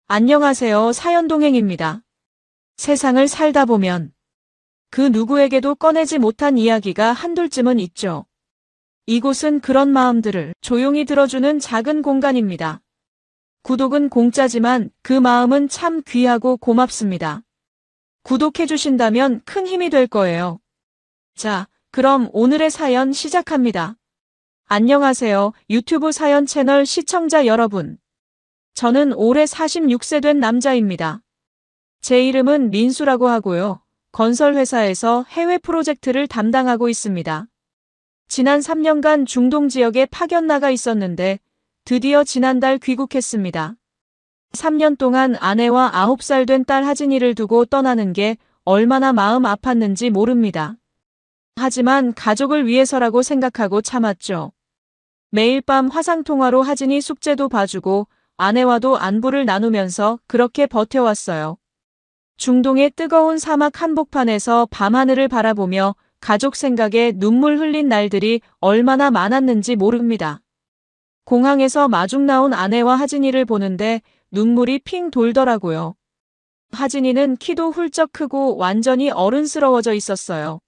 안녕하세요. 사연동행입니다. 세상을 살다 보면 그 누구에게도 꺼내지 못한 이야기가 한둘쯤은 있죠. 이곳은 그런 마음들을 조용히 들어주는 작은 공간입니다. 구독은 공짜지만 그 마음은 참 귀하고 고맙습니다. 구독해주신다면 큰 힘이 될 거예요. 자, 그럼 오늘의 사연 시작합니다. 안녕하세요. 유튜브 사연 채널 시청자 여러분. 저는 올해 46세 된 남자입니다. 제 이름은 민수라고 하고요. 건설회사에서 해외 프로젝트를 담당하고 있습니다. 지난 3년간 중동 지역에 파견 나가 있었는데 드디어 지난달 귀국했습니다. 3년 동안 아내와 9살 된 딸 하진이를 두고 떠나는 게 얼마나 마음 아팠는지 모릅니다. 하지만 가족을 위해서라고 생각하고 참았죠. 매일 밤 화상통화로 하진이 숙제도 봐주고 아내와도 안부를 나누면서 그렇게 버텨왔어요. 중동의 뜨거운 사막 한복판에서 밤하늘을 바라보며 가족 생각에 눈물 흘린 날들이 얼마나 많았는지 모릅니다. 공항에서 마중 나온 아내와 하진이를 보는데 눈물이 핑 돌더라고요. 하진이는 키도 훌쩍 크고 완전히 어른스러워져 있었어요.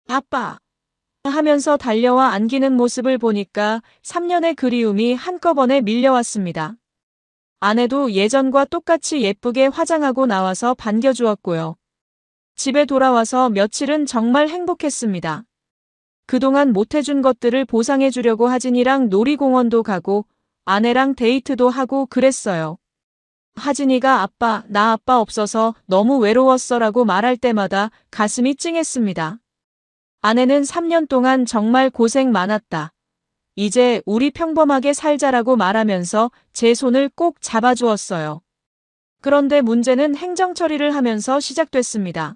아빠! 하면서 달려와 안기는 모습을 보니까 3년의 그리움이 한꺼번에 밀려왔습니다. 아내도 예전과 똑같이 예쁘게 화장하고 나와서 반겨주었고요. 집에 돌아와서 며칠은 정말 행복했습니다. 그동안 못해준 것들을 보상해주려고 하진이랑 놀이공원도 가고 아내랑 데이트도 하고 그랬어요. 하진이가 아빠, 나 아빠 없어서 너무 외로웠어 라고 말할 때마다 가슴이 찡했습니다. 아내는 3년 동안 정말 고생 많았다. 이제 우리 평범하게 살자라고 말하면서 제 손을 꼭 잡아주었어요. 그런데 문제는 행정 처리를 하면서 시작됐습니다.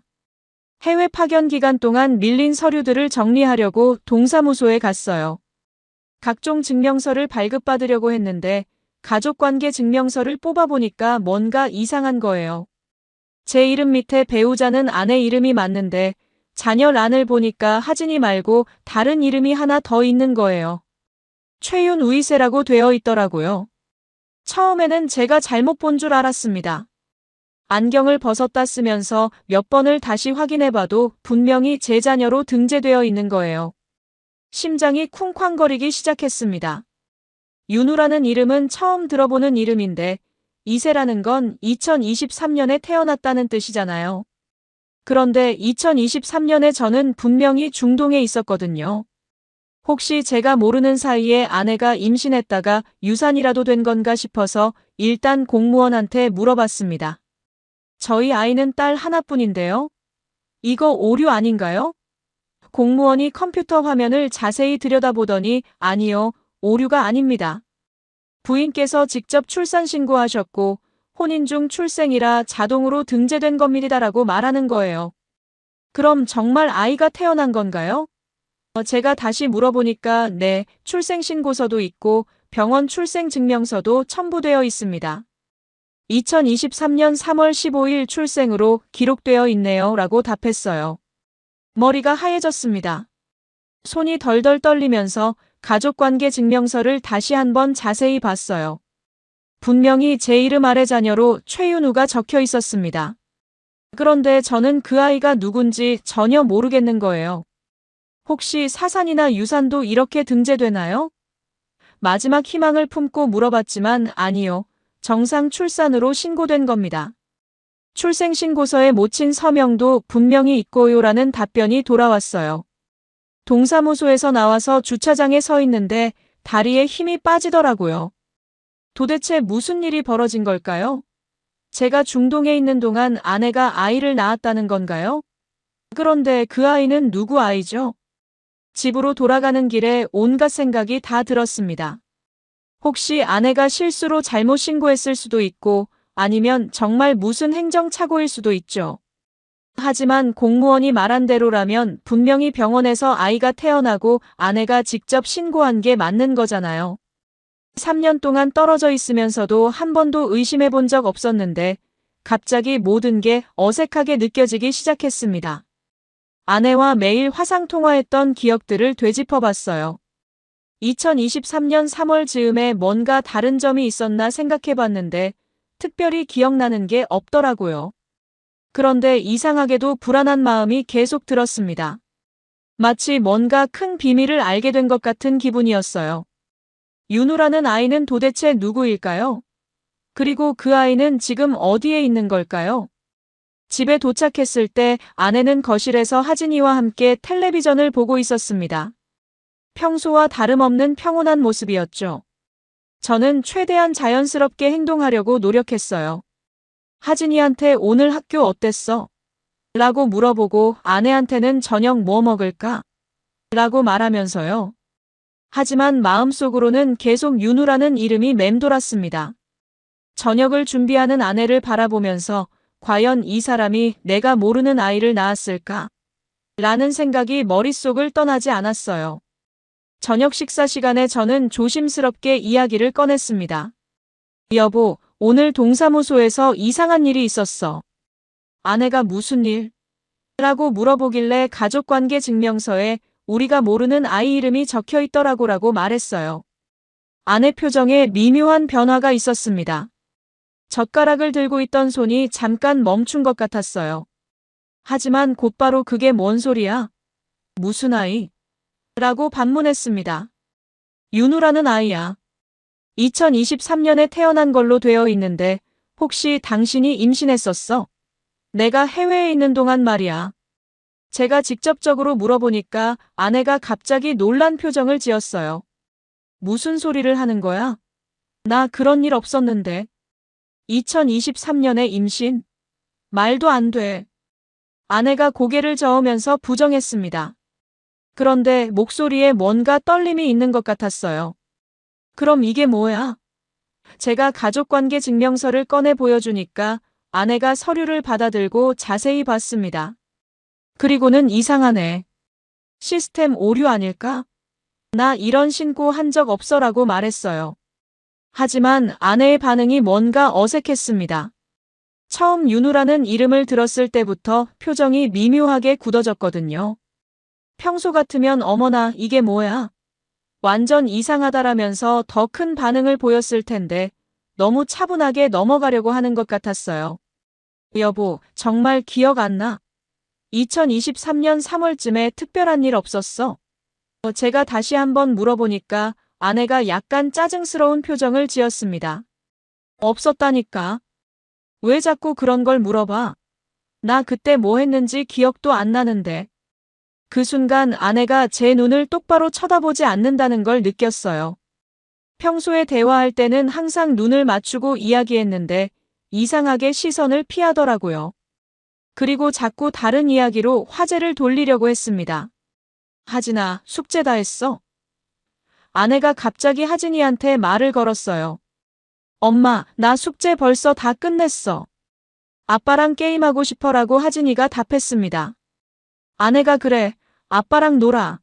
해외 파견 기간 동안 밀린 서류들을 정리하려고 동사무소에 갔어요. 각종 증명서를 발급받으려고 했는데 가족관계 증명서를 뽑아보니까 뭔가 이상한 거예요. 제 이름 밑에 배우자는 아내 이름이 맞는데 자녀란을 보니까 하진이 말고 다른 이름이 하나 더 있는 거예요. 최윤 우이세라고 되어 있더라고요. 처음에는 제가 잘못 본 줄 알았습니다. 안경을 벗었다 쓰면서 몇 번을 다시 확인해봐도 분명히 제 자녀로 등재되어 있는 거예요. 심장이 쿵쾅거리기 시작했습니다. 윤우라는 이름은 처음 들어보는 이름인데 이세라는 건 2023년에 태어났다는 뜻이잖아요. 그런데 2023년에 저는 분명히 중동에 있었거든요. 혹시 제가 모르는 사이에 아내가 임신했다가 유산이라도 된 건가 싶어서 일단 공무원한테 물어봤습니다. 저희 아이는 딸 하나뿐인데요. 이거 오류 아닌가요? 공무원이 컴퓨터 화면을 자세히 들여다보더니 아니요, 오류가 아닙니다. 부인께서 직접 출산 신고하셨고 혼인 중 출생이라 자동으로 등재된 겁니다라고 말하는 거예요. 그럼 정말 아이가 태어난 건가요? 제가 다시 물어보니까 네, 출생신고서도 있고 병원 출생증명서도 첨부되어 있습니다. 2023년 3월 15일 출생으로 기록되어 있네요 라고 답했어요. 머리가 하얘졌습니다. 손이 덜덜 떨리면서 가족관계 증명서를 다시 한번 자세히 봤어요. 분명히 제 이름 아래 자녀로 최윤우가 적혀 있었습니다. 그런데 저는 그 아이가 누군지 전혀 모르겠는 거예요. 혹시 사산이나 유산도 이렇게 등재되나요? 마지막 희망을 품고 물어봤지만 아니요. 정상 출산으로 신고된 겁니다. 출생신고서에 모친 서명도 분명히 있고요라는 답변이 돌아왔어요. 동사무소에서 나와서 주차장에 서 있는데 다리에 힘이 빠지더라고요. 도대체 무슨 일이 벌어진 걸까요? 제가 중동에 있는 동안 아내가 아이를 낳았다는 건가요? 그런데 그 아이는 누구 아이죠? 집으로 돌아가는 길에 온갖 생각이 다 들었습니다. 혹시 아내가 실수로 잘못 신고했을 수도 있고 아니면 정말 무슨 행정착오일 수도 있죠. 하지만 공무원이 말한 대로라면 분명히 병원에서 아이가 태어나고 아내가 직접 신고한 게 맞는 거잖아요. 3년 동안 떨어져 있으면서도 한 번도 의심해 본 적 없었는데 갑자기 모든 게 어색하게 느껴지기 시작했습니다. 아내와 매일 화상통화했던 기억들을 되짚어봤어요. 2023년 3월 즈음에 뭔가 다른 점이 있었나 생각해봤는데 특별히 기억나는 게 없더라고요. 그런데 이상하게도 불안한 마음이 계속 들었습니다. 마치 뭔가 큰 비밀을 알게 된 것 같은 기분이었어요. 윤우라는 아이는 도대체 누구일까요? 그리고 그 아이는 지금 어디에 있는 걸까요? 집에 도착했을 때 아내는 거실에서 하진이와 함께 텔레비전을 보고 있었습니다. 평소와 다름없는 평온한 모습이었죠. 저는 최대한 자연스럽게 행동하려고 노력했어요. 하진이한테 오늘 학교 어땠어? 라고 물어보고 아내한테는 저녁 뭐 먹을까? 라고 말하면서요. 하지만 마음속으로는 계속 윤우라는 이름이 맴돌았습니다. 저녁을 준비하는 아내를 바라보면서 과연 이 사람이 내가 모르는 아이를 낳았을까? 라는 생각이 머릿속을 떠나지 않았어요. 저녁 식사 시간에 저는 조심스럽게 이야기를 꺼냈습니다. 여보, 오늘 동사무소에서 이상한 일이 있었어. 아내가 무슨 일? 라고 물어보길래 가족관계 증명서에 우리가 모르는 아이 이름이 적혀 있더라고라고 말했어요. 아내 표정에 미묘한 변화가 있었습니다. 젓가락을 들고 있던 손이 잠깐 멈춘 것 같았어요. 하지만 곧바로 그게 뭔 소리야? 무슨 아이? 라고 반문했습니다. 윤우라는 아이야. 2023년에 태어난 걸로 되어 있는데 혹시 당신이 임신했었어? 내가 해외에 있는 동안 말이야. 제가 직접적으로 물어보니까 아내가 갑자기 놀란 표정을 지었어요. 무슨 소리를 하는 거야? 나 그런 일 없었는데. 2023년에 임신? 말도 안 돼. 아내가 고개를 저으면서 부정했습니다. 그런데 목소리에 뭔가 떨림이 있는 것 같았어요. 그럼 이게 뭐야? 제가 가족관계 증명서를 꺼내 보여주니까 아내가 서류를 받아들고 자세히 봤습니다. 그리고는 이상하네. 시스템 오류 아닐까? 나 이런 신고 한 적 없어라고 말했어요. 하지만 아내의 반응이 뭔가 어색했습니다. 처음 윤우라는 이름을 들었을 때부터 표정이 미묘하게 굳어졌거든요. 평소 같으면 어머나 이게 뭐야? 완전 이상하다라면서 더 큰 반응을 보였을 텐데 너무 차분하게 넘어가려고 하는 것 같았어요. 여보, 정말 기억 안 나? 2023년 3월쯤에 특별한 일 없었어? 제가 다시 한번 물어보니까 아내가 약간 짜증스러운 표정을 지었습니다. 없었다니까. 왜 자꾸 그런 걸 물어봐? 나 그때 뭐 했는지 기억도 안 나는데. 그 순간 아내가 제 눈을 똑바로 쳐다보지 않는다는 걸 느꼈어요. 평소에 대화할 때는 항상 눈을 맞추고 이야기했는데 이상하게 시선을 피하더라고요. 그리고 자꾸 다른 이야기로 화제를 돌리려고 했습니다. 하진아, 숙제 다 했어? 아내가 갑자기 하진이한테 말을 걸었어요. 엄마, 나 숙제 벌써 다 끝냈어. 아빠랑 게임하고 싶어라고 하진이가 답했습니다. 아내가 그래, 아빠랑 놀아.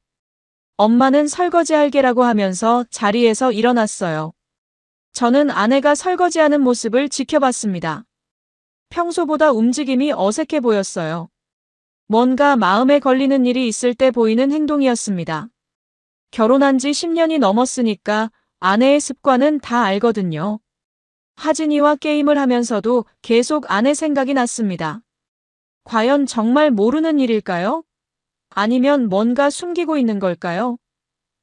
엄마는 설거지할게라고 하면서 자리에서 일어났어요. 저는 아내가 설거지하는 모습을 지켜봤습니다. 평소보다 움직임이 어색해 보였어요. 뭔가 마음에 걸리는 일이 있을 때 보이는 행동이었습니다. 결혼한 지 10년이 넘었으니까 아내의 습관은 다 알거든요. 하진이와 게임을 하면서도 계속 아내 생각이 났습니다. 과연 정말 모르는 일일까요? 아니면 뭔가 숨기고 있는 걸까요?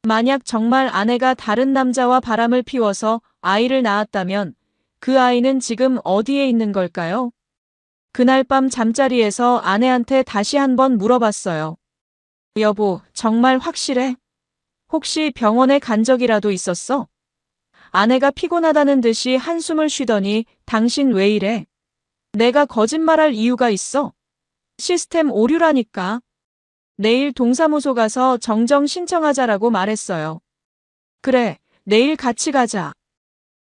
만약 정말 아내가 다른 남자와 바람을 피워서 아이를 낳았다면 그 아이는 지금 어디에 있는 걸까요? 그날 밤 잠자리에서 아내한테 다시 한번 물어봤어요. 여보, 정말 확실해? 혹시 병원에 간 적이라도 있었어? 아내가 피곤하다는 듯이 한숨을 쉬더니 당신 왜 이래? 내가 거짓말할 이유가 있어? 시스템 오류라니까. 내일 동사무소 가서 정정 신청하자라고 말했어요. 그래, 내일 같이 가자.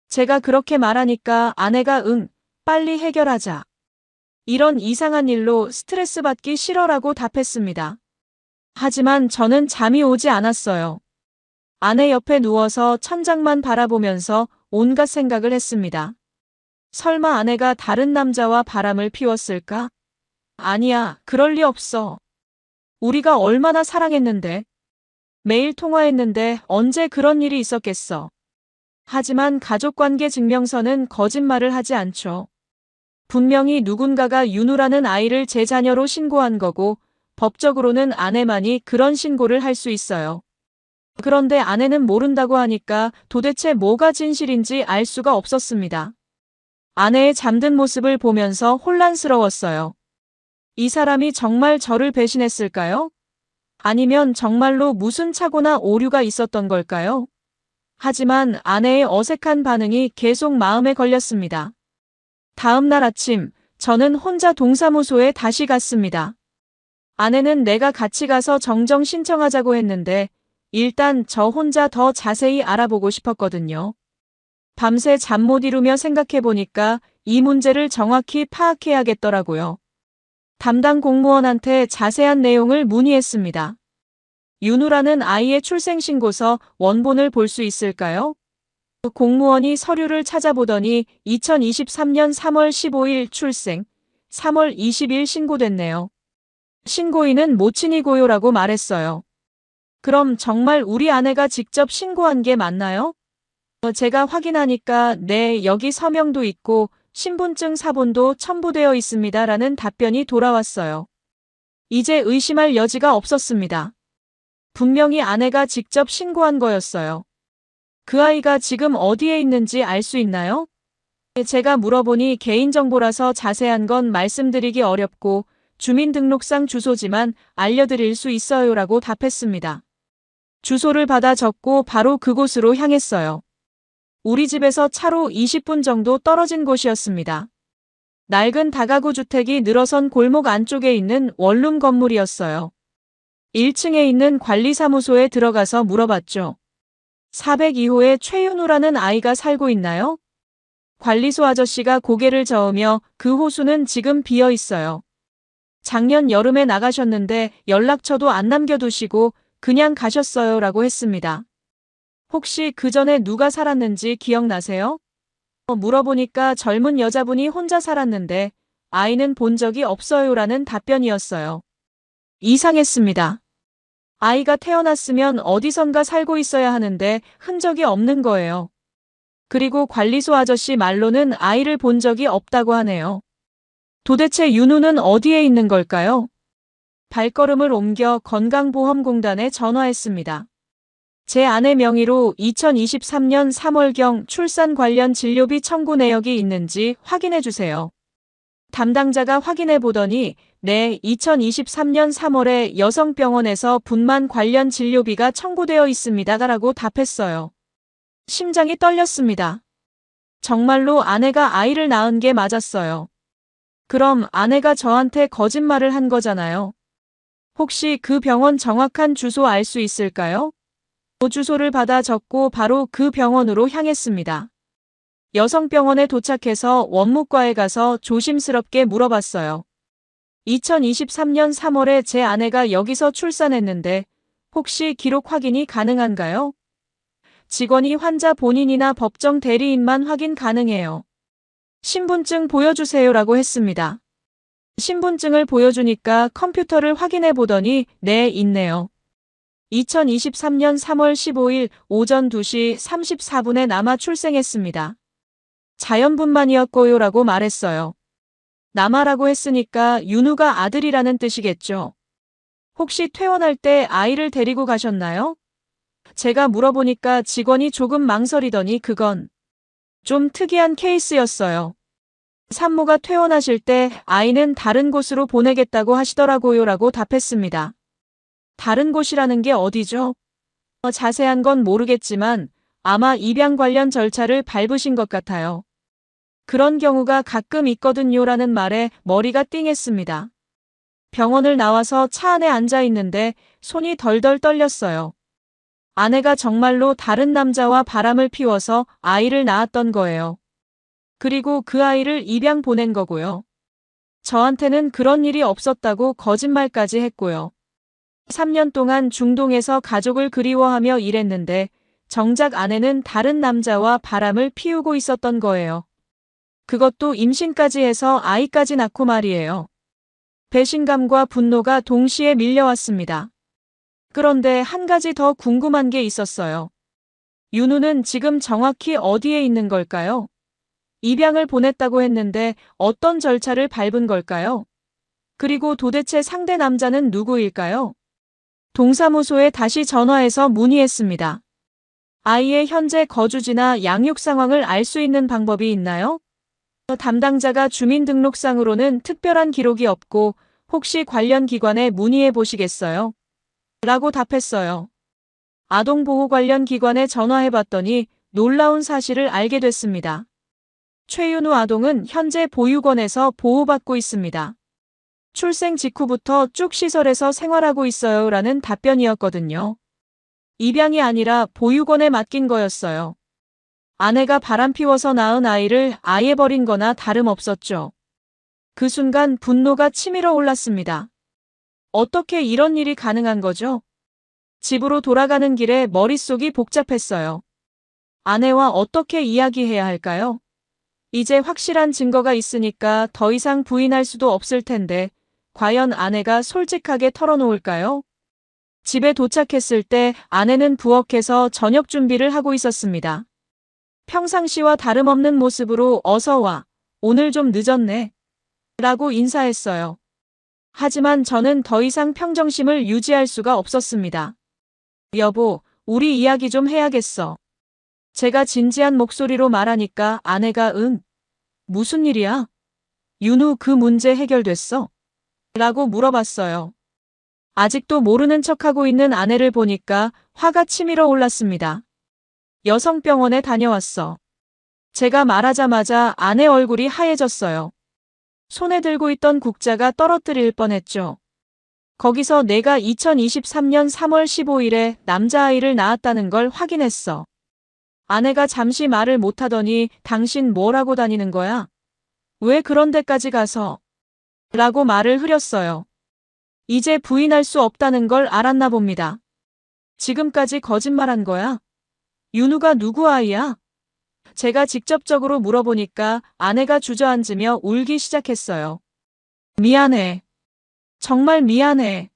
제가 그렇게 말하니까 아내가 응, 빨리 해결하자. 이런 이상한 일로 스트레스 받기 싫어라고 답했습니다. 하지만 저는 잠이 오지 않았어요. 아내 옆에 누워서 천장만 바라보면서 온갖 생각을 했습니다. 설마 아내가 다른 남자와 바람을 피웠을까? 아니야, 그럴 리 없어. 우리가 얼마나 사랑했는데. 매일 통화했는데 언제 그런 일이 있었겠어. 하지만 가족관계 증명서는 거짓말을 하지 않죠. 분명히 누군가가 윤우라는 아이를 제 자녀로 신고한 거고 법적으로는 아내만이 그런 신고를 할 수 있어요. 그런데 아내는 모른다고 하니까 도대체 뭐가 진실인지 알 수가 없었습니다. 아내의 잠든 모습을 보면서 혼란스러웠어요. 이 사람이 정말 저를 배신했을까요? 아니면 정말로 무슨 착오나 오류가 있었던 걸까요? 하지만 아내의 어색한 반응이 계속 마음에 걸렸습니다. 다음 날 아침, 저는 혼자 동사무소에 다시 갔습니다. 아내는 내가 같이 가서 정정 신청하자고 했는데 일단 저 혼자 더 자세히 알아보고 싶었거든요. 밤새 잠 못 이루며 생각해보니까 이 문제를 정확히 파악해야겠더라고요. 담당 공무원한테 자세한 내용을 문의했습니다. 윤우라는 아이의 출생신고서 원본을 볼 수 있을까요? 공무원이 서류를 찾아보더니 2023년 3월 15일 출생, 3월 20일 신고됐네요. 신고인은 모친이 고요라고 말했어요. 그럼 정말 우리 아내가 직접 신고한 게 맞나요? 제가 확인하니까 네, 여기 서명도 있고 신분증 사본도 첨부되어 있습니다. 라는 답변이 돌아왔어요. 이제 의심할 여지가 없었습니다. 분명히 아내가 직접 신고한 거였어요. 그 아이가 지금 어디에 있는지 알 수 있나요? 제가 물어보니 개인정보라서 자세한 건 말씀드리기 어렵고 주민등록상 주소지만 알려드릴 수 있어요 라고 답했습니다. 주소를 받아 적고 바로 그곳으로 향했어요. 우리 집에서 차로 20분 정도 떨어진 곳이었습니다. 낡은 다가구 주택이 늘어선 골목 안쪽에 있는 원룸 건물이었어요. 1층에 있는 관리사무소에 들어가서 물어봤죠. 402호에 최윤우라는 아이가 살고 있나요? 관리소 아저씨가 고개를 저으며 그 호수는 지금 비어 있어요. 작년 여름에 나가셨는데 연락처도 안 남겨두시고 그냥 가셨어요 라고 했습니다. 혹시 그 전에 누가 살았는지 기억나세요? 물어보니까 젊은 여자분이 혼자 살았는데 아이는 본 적이 없어요 라는 답변이었어요. 이상했습니다. 아이가 태어났으면 어디선가 살고 있어야 하는데 흔적이 없는 거예요. 그리고 관리소 아저씨 말로는 아이를 본 적이 없다고 하네요. 도대체 윤우는 어디에 있는 걸까요? 발걸음을 옮겨 건강보험공단에 전화했습니다. 제 아내 명의로 2023년 3월경 출산 관련 진료비 청구 내역이 있는지 확인해 주세요. 담당자가 확인해 보더니 네, 2023년 3월에 여성병원에서 분만 관련 진료비가 청구되어 있습니다. 라고 답했어요. 심장이 떨렸습니다. 정말로 아내가 아이를 낳은 게 맞았어요. 그럼 아내가 저한테 거짓말을 한 거잖아요. 혹시 그 병원 정확한 주소 알 수 있을까요? 주소를 받아 적고 바로 그 병원으로 향했습니다. 여성병원에 도착해서 원무과에 가서 조심스럽게 물어봤어요. 2023년 3월에 제 아내가 여기서 출산했는데 혹시 기록 확인이 가능한가요? 직원이 환자 본인이나 법정 대리인만 확인 가능해요. 신분증 보여주세요라고 했습니다. 신분증을 보여주니까 컴퓨터를 확인해 보더니 네, 있네요. 2023년 3월 15일 오전 2시 34분에 남아 출생했습니다. 자연분만이었고요 라고 말했어요. 남아라고 했으니까 윤우가 아들이라는 뜻이겠죠. 혹시 퇴원할 때 아이를 데리고 가셨나요? 제가 물어보니까 직원이 조금 망설이더니 그건 좀 특이한 케이스였어요. 산모가 퇴원하실 때 아이는 다른 곳으로 보내겠다고 하시더라고요 라고 답했습니다. 다른 곳이라는 게 어디죠? 자세한 건 모르겠지만 아마 입양 관련 절차를 밟으신 것 같아요. 그런 경우가 가끔 있거든요 라는 말에 머리가 띵했습니다. 병원을 나와서 차 안에 앉아 있는데 손이 덜덜 떨렸어요. 아내가 정말로 다른 남자와 바람을 피워서 아이를 낳았던 거예요. 그리고 그 아이를 입양 보낸 거고요. 저한테는 그런 일이 없었다고 거짓말까지 했고요. 3년 동안 중동에서 가족을 그리워하며 일했는데 정작 아내는 다른 남자와 바람을 피우고 있었던 거예요. 그것도 임신까지 해서 아이까지 낳고 말이에요. 배신감과 분노가 동시에 밀려왔습니다. 그런데 한 가지 더 궁금한 게 있었어요. 윤우는 지금 정확히 어디에 있는 걸까요? 입양을 보냈다고 했는데 어떤 절차를 밟은 걸까요? 그리고 도대체 상대 남자는 누구일까요? 동사무소에 다시 전화해서 문의했습니다. 아이의 현재 거주지나 양육 상황을 알 수 있는 방법이 있나요? 담당자가 주민등록상으로는 특별한 기록이 없고 혹시 관련 기관에 문의해 보시겠어요? 라고 답했어요. 아동보호 관련 기관에 전화해 봤더니 놀라운 사실을 알게 됐습니다. 최윤우 아동은 현재 보육원에서 보호받고 있습니다. 출생 직후부터 쭉 시설에서 생활하고 있어요 라는 답변이었거든요. 입양이 아니라 보육원에 맡긴 거였어요. 아내가 바람피워서 낳은 아이를 아예 버린 거나 다름없었죠. 그 순간 분노가 치밀어 올랐습니다. 어떻게 이런 일이 가능한 거죠? 집으로 돌아가는 길에 머릿속이 복잡했어요. 아내와 어떻게 이야기해야 할까요? 이제 확실한 증거가 있으니까 더 이상 부인할 수도 없을 텐데 과연 아내가 솔직하게 털어놓을까요? 집에 도착했을 때 아내는 부엌에서 저녁 준비를 하고 있었습니다. 평상시와 다름없는 모습으로 어서 와. 오늘 좀 늦었네. 라고 인사했어요. 하지만 저는 더 이상 평정심을 유지할 수가 없었습니다. 여보, 우리 이야기 좀 해야겠어. 제가 진지한 목소리로 말하니까 아내가 무슨 일이야? 윤우 그 문제 해결됐어? 라고 물어봤어요. 아직도 모르는 척하고 있는 아내를 보니까 화가 치밀어 올랐습니다. 여성병원에 다녀왔어. 제가 말하자마자 아내 얼굴이 하얘졌어요. 손에 들고 있던 국자가 떨어뜨릴 뻔했죠. 거기서 내가 2023년 3월 15일에 남자아이를 낳았다는 걸 확인했어. 아내가 잠시 말을 못하더니 당신 뭘 하고 다니는 거야? 왜 그런 데까지 가서? 라고 말을 흐렸어요. 이제 부인할 수 없다는 걸 알았나 봅니다. 지금까지 거짓말한 거야? 윤우가 누구 아이야? 제가 직접적으로 물어보니까 아내가 주저앉으며 울기 시작했어요. 미안해. 정말 미안해.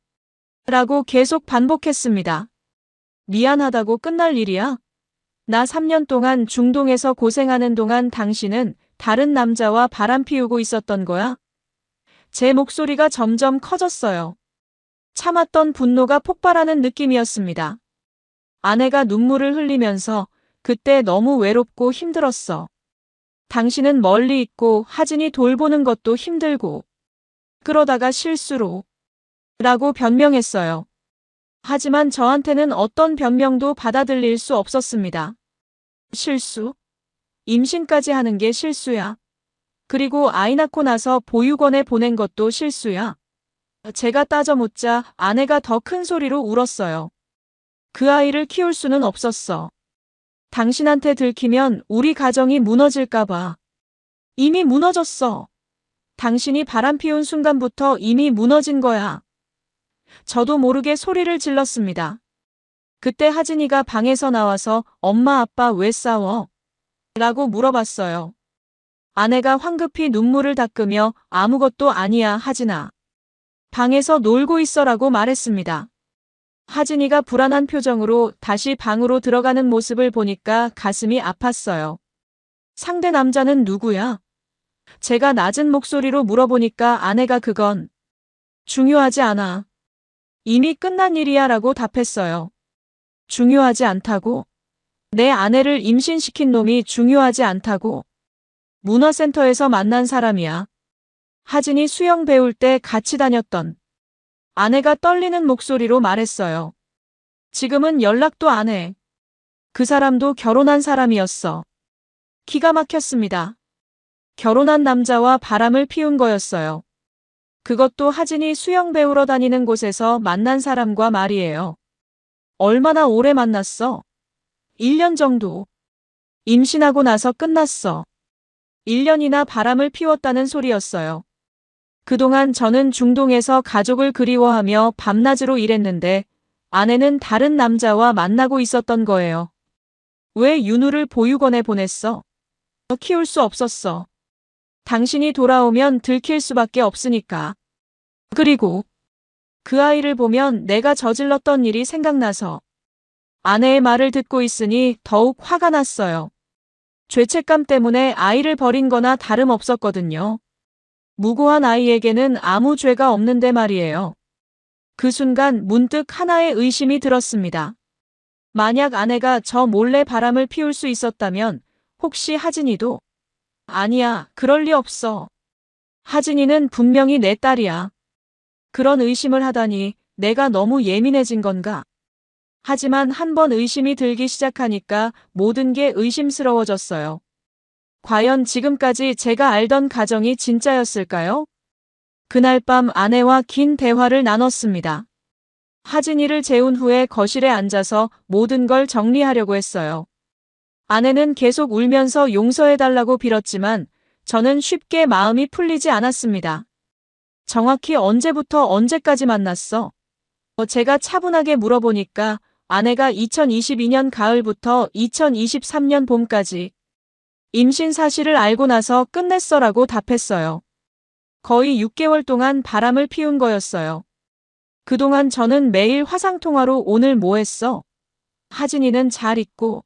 라고 계속 반복했습니다. 미안하다고 끝날 일이야? 나 3년 동안 중동에서 고생하는 동안 당신은 다른 남자와 바람 피우고 있었던 거야? 제 목소리가 점점 커졌어요. 참았던 분노가 폭발하는 느낌이었습니다. 아내가 눈물을 흘리면서 그때 너무 외롭고 힘들었어. 당신은 멀리 있고 하진이 돌보는 것도 힘들고 그러다가 실수로 라고 변명했어요. 하지만 저한테는 어떤 변명도 받아들일 수 없었습니다. 실수? 임신까지 하는 게 실수야. 그리고 아이 낳고 나서 보육원에 보낸 것도 실수야. 제가 따져 묻자 아내가 더 큰 소리로 울었어요. 그 아이를 키울 수는 없었어. 당신한테 들키면 우리 가정이 무너질까봐. 이미 무너졌어. 당신이 바람 피운 순간부터 이미 무너진 거야. 저도 모르게 소리를 질렀습니다. 그때 하진이가 방에서 나와서 엄마 아빠 왜 싸워? 라고 물어봤어요. 아내가 황급히 눈물을 닦으며 아무것도 아니야 하진아. 방에서 놀고 있어라고 말했습니다. 하진이가 불안한 표정으로 다시 방으로 들어가는 모습을 보니까 가슴이 아팠어요. 상대 남자는 누구야? 제가 낮은 목소리로 물어보니까 아내가 그건 중요하지 않아. 이미 끝난 일이야 라고 답했어요. 중요하지 않다고? 내 아내를 임신시킨 놈이 중요하지 않다고? 문화센터에서 만난 사람이야. 하진이 수영 배울 때 같이 다녔던. 아내가 떨리는 목소리로 말했어요. 지금은 연락도 안 해. 그 사람도 결혼한 사람이었어. 기가 막혔습니다. 결혼한 남자와 바람을 피운 거였어요. 그것도 하진이 수영 배우러 다니는 곳에서 만난 사람과 말이에요. 얼마나 오래 만났어? 1년 정도. 임신하고 나서 끝났어. 1년이나 바람을 피웠다는 소리였어요. 그동안 저는 중동에서 가족을 그리워하며 밤낮으로 일했는데 아내는 다른 남자와 만나고 있었던 거예요. 왜 윤우를 보육원에 보냈어? 키울 수 없었어. 당신이 돌아오면 들킬 수밖에 없으니까. 그리고 그 아이를 보면 내가 저질렀던 일이 생각나서 아내의 말을 듣고 있으니 더욱 화가 났어요. 죄책감 때문에 아이를 버린 거나 다름없었거든요. 무고한 아이에게는 아무 죄가 없는데 말이에요. 그 순간 문득 하나의 의심이 들었습니다. 만약 아내가 저 몰래 바람을 피울 수 있었다면 혹시 하진이도? 아니야, 그럴 리 없어. 하진이는 분명히 내 딸이야. 그런 의심을 하다니 내가 너무 예민해진 건가? 하지만 한 번 의심이 들기 시작하니까 모든 게 의심스러워졌어요. 과연 지금까지 제가 알던 가정이 진짜였을까요? 그날 밤 아내와 긴 대화를 나눴습니다. 하진이를 재운 후에 거실에 앉아서 모든 걸 정리하려고 했어요. 아내는 계속 울면서 용서해달라고 빌었지만 저는 쉽게 마음이 풀리지 않았습니다. 정확히 언제부터 언제까지 만났어? 제가 차분하게 물어보니까 아내가 2022년 가을부터 2023년 봄까지 임신 사실을 알고 나서 끝냈어라고 답했어요. 거의 6개월 동안 바람을 피운 거였어요. 그동안 저는 매일 화상통화로 오늘 뭐 했어? 하진이는 잘 있고?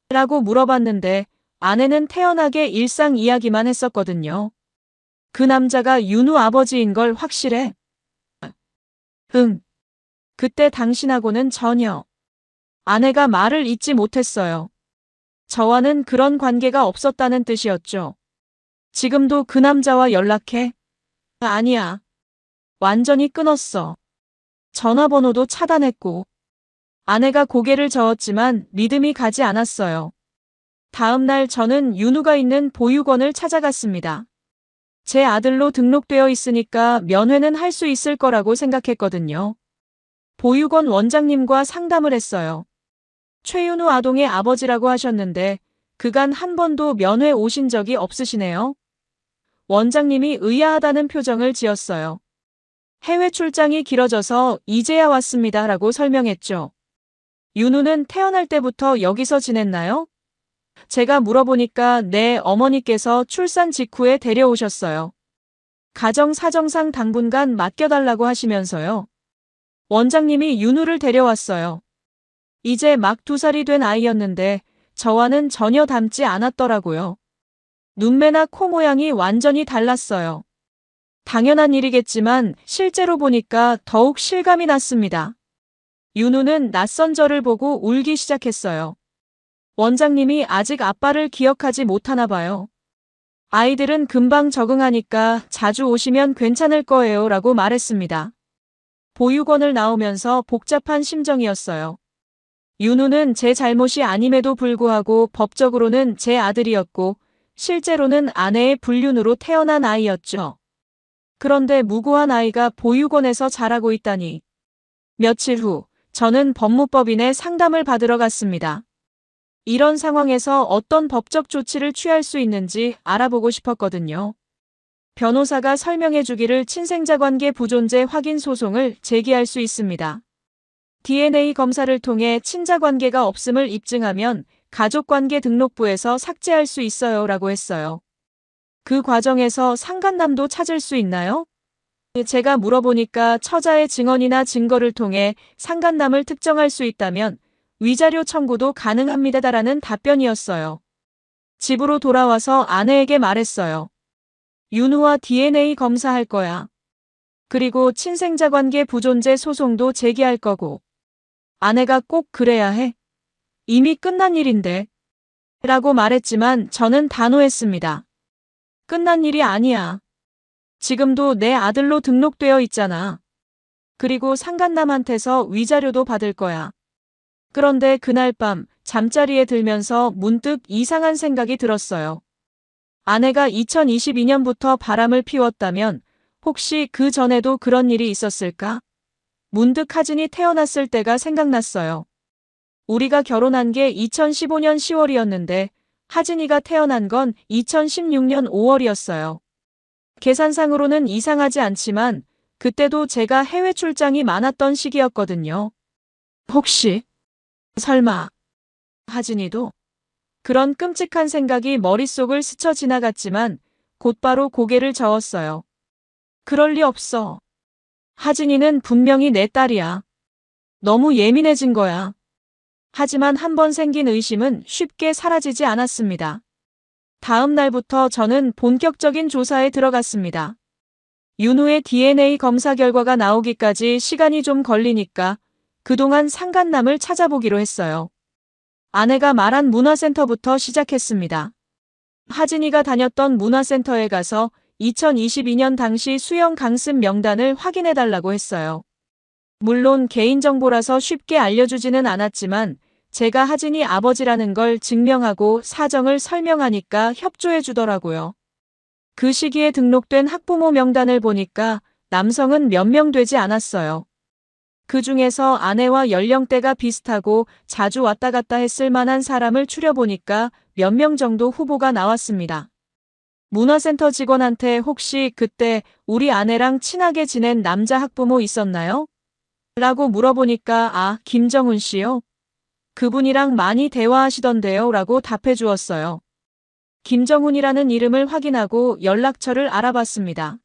라고 물어봤는데 아내는 태연하게 일상 이야기만 했었거든요. 그 남자가 윤우 아버지인 걸 확실해? 응. 그때 당신하고는 전혀. 아내가 말을 잇지 못했어요. 저와는 그런 관계가 없었다는 뜻이었죠. 지금도 그 남자와 연락해? 아니야. 완전히 끊었어. 전화번호도 차단했고. 아내가 고개를 저었지만 믿음이 가지 않았어요. 다음 날 저는 윤우가 있는 보육원을 찾아갔습니다. 제 아들로 등록되어 있으니까 면회는 할 수 있을 거라고 생각했거든요. 보육원 원장님과 상담을 했어요. 최윤우 아동의 아버지라고 하셨는데 그간 한 번도 면회 오신 적이 없으시네요. 원장님이 의아하다는 표정을 지었어요. 해외 출장이 길어져서 이제야 왔습니다 라고 설명했죠. 윤우는 태어날 때부터 여기서 지냈나요? 제가 물어보니까 네, 어머니께서 출산 직후에 데려오셨어요. 가정 사정상 당분간 맡겨달라고 하시면서요. 원장님이 윤우를 데려왔어요. 이제 막 2살이 된 아이였는데 저와는 전혀 닮지 않았더라고요. 눈매나 코 모양이 완전히 달랐어요. 당연한 일이겠지만 실제로 보니까 더욱 실감이 났습니다. 윤우는 낯선 저를 보고 울기 시작했어요. 원장님이 아직 아빠를 기억하지 못하나 봐요. 아이들은 금방 적응하니까 자주 오시면 괜찮을 거예요 라고 말했습니다. 보육원을 나오면서 복잡한 심정이었어요. 윤우는 제 잘못이 아님에도 불구하고 법적으로는 제 아들이었고 실제로는 아내의 불륜으로 태어난 아이였죠. 그런데 무고한 아이가 보육원에서 자라고 있다니. 며칠 후 저는 법무법인에 상담을 받으러 갔습니다. 이런 상황에서 어떤 법적 조치를 취할 수 있는지 알아보고 싶었거든요. 변호사가 설명해 주기를 친생자관계 부존재 확인 소송을 제기할 수 있습니다. DNA 검사를 통해 친자관계가 없음을 입증하면 가족관계 등록부에서 삭제할 수 있어요 라고 했어요. 그 과정에서 상간남도 찾을 수 있나요? 제가 물어보니까 처자의 증언이나 증거를 통해 상간남을 특정할 수 있다면 위자료 청구도 가능합니다라는 답변이었어요. 집으로 돌아와서 아내에게 말했어요. 윤우와 DNA 검사할 거야. 그리고 친생자관계 부존재 소송도 제기할 거고. 아내가 꼭 그래야 해? 이미 끝난 일인데. 라고 말했지만 저는 단호했습니다. 끝난 일이 아니야. 지금도 내 아들로 등록되어 있잖아. 그리고 상간남한테서 위자료도 받을 거야. 그런데 그날 밤 잠자리에 들면서 문득 이상한 생각이 들었어요. 아내가 2022년부터 바람을 피웠다면 혹시 그 전에도 그런 일이 있었을까? 문득 하진이 태어났을 때가 생각났어요. 우리가 결혼한 게 2015년 10월이었는데 하진이가 태어난 건 2016년 5월이었어요. 계산상으로는 이상하지 않지만 그때도 제가 해외 출장이 많았던 시기였거든요. 혹시 설마 하진이도? 그런 끔찍한 생각이 머릿속을 스쳐 지나갔지만 곧바로 고개를 저었어요. 그럴 리 없어. 하진이는 분명히 내 딸이야. 너무 예민해진 거야. 하지만 한번 생긴 의심은 쉽게 사라지지 않았습니다. 다음 날부터 저는 본격적인 조사에 들어갔습니다. 윤우의 DNA 검사 결과가 나오기까지 시간이 좀 걸리니까 그동안 상간남을 찾아보기로 했어요. 아내가 말한 문화센터부터 시작했습니다. 하진이가 다녔던 문화센터에 가서 2022년 당시 수영 강습 명단을 확인해달라고 했어요. 물론 개인정보라서 쉽게 알려주지는 않았지만 제가 하진이 아버지라는 걸 증명하고 사정을 설명하니까 협조해주더라고요. 그 시기에 등록된 학부모 명단을 보니까 남성은 몇 명 되지 않았어요. 그 중에서 아내와 연령대가 비슷하고 자주 왔다 갔다 했을 만한 사람을 추려보니까 몇 명 정도 후보가 나왔습니다. 문화센터 직원한테 혹시 그때 우리 아내랑 친하게 지낸 남자 학부모 있었나요? 라고 물어보니까 김정훈 씨요? 그분이랑 많이 대화하시던데요? 라고 답해 주었어요. 김정훈이라는 이름을 확인하고 연락처를 알아봤습니다.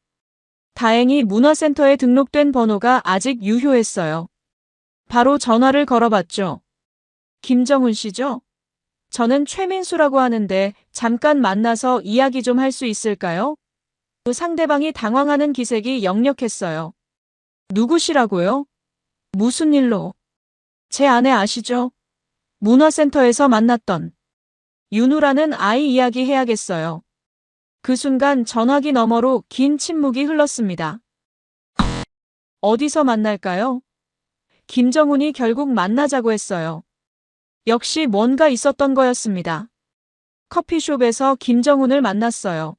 다행히 문화센터에 등록된 번호가 아직 유효했어요. 바로 전화를 걸어봤죠. 김정훈 씨죠? 저는 최민수라고 하는데 잠깐 만나서 이야기 좀 할 수 있을까요? 그 상대방이 당황하는 기색이 역력했어요. 누구시라고요? 무슨 일로? 제 아내 아시죠? 문화센터에서 만났던 윤우라는 아이 이야기 해야겠어요. 그 순간 전화기 너머로 긴 침묵이 흘렀습니다. 어디서 만날까요? 김정훈이 결국 만나자고 했어요. 역시 뭔가 있었던 거였습니다. 커피숍에서 김정훈을 만났어요.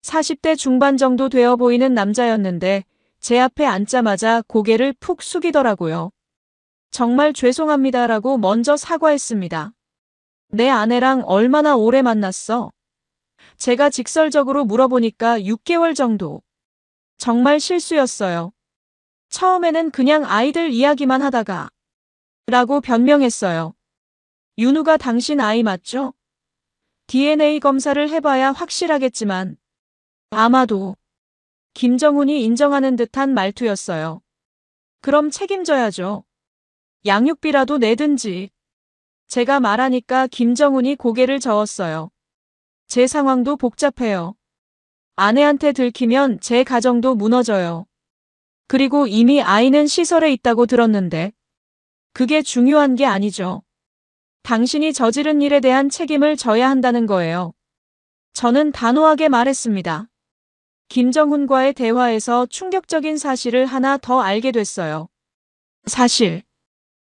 40대 중반 정도 되어 보이는 남자였는데 제 앞에 앉자마자 고개를 푹 숙이더라고요. 정말 죄송합니다라고 먼저 사과했습니다. 내 아내랑 얼마나 오래 만났어? 제가 직설적으로 물어보니까 6개월 정도. 정말 실수였어요. 처음에는 그냥 아이들 이야기만 하다가 라고 변명했어요. 윤우가 당신 아이 맞죠? DNA 검사를 해봐야 확실하겠지만 아마도 김정훈이 인정하는 듯한 말투였어요. 그럼 책임져야죠. 양육비라도 내든지. 제가 말하니까 김정훈이 고개를 저었어요. 제 상황도 복잡해요. 아내한테 들키면 제 가정도 무너져요. 그리고 이미 아이는 시설에 있다고 들었는데 그게 중요한 게 아니죠. 당신이 저지른 일에 대한 책임을 져야 한다는 거예요. 저는 단호하게 말했습니다. 김정훈과의 대화에서 충격적인 사실을 하나 더 알게 됐어요. 사실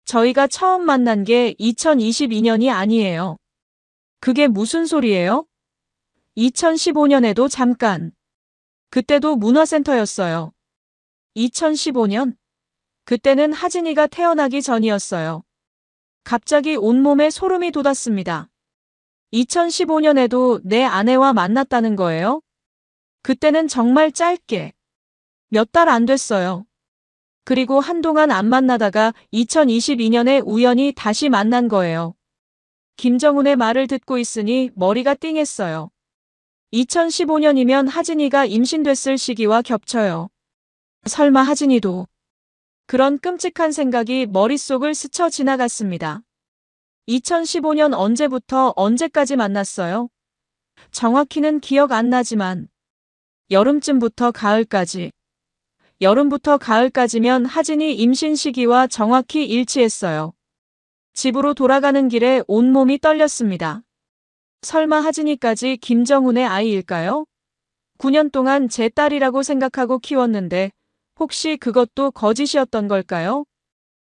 저희가 처음 만난 게 2022년이 아니에요. 그게 무슨 소리예요? 2015년에도 잠깐. 그때도 문화센터였어요. 2015년? 그때는 하진이가 태어나기 전이었어요. 갑자기 온몸에 소름이 돋았습니다. 2015년에도 내 아내와 만났다는 거예요? 그때는 정말 짧게. 몇 달 안 됐어요. 그리고 한동안 안 만나다가 2022년에 우연히 다시 만난 거예요. 김정훈의 말을 듣고 있으니 머리가 띵했어요. 2015년이면 하진이가 임신됐을 시기와 겹쳐요. 설마 하진이도. 그런 끔찍한 생각이 머릿속을 스쳐 지나갔습니다. 2015년 언제부터 언제까지 만났어요? 정확히는 기억 안 나지만 여름쯤부터 가을까지. 여름부터 가을까지면 하진이 임신 시기와 정확히 일치했어요. 집으로 돌아가는 길에 온몸이 떨렸습니다. 설마 하진이까지 김정훈의 아이일까요? 9년 동안 제 딸이라고 생각하고 키웠는데 혹시 그것도 거짓이었던 걸까요?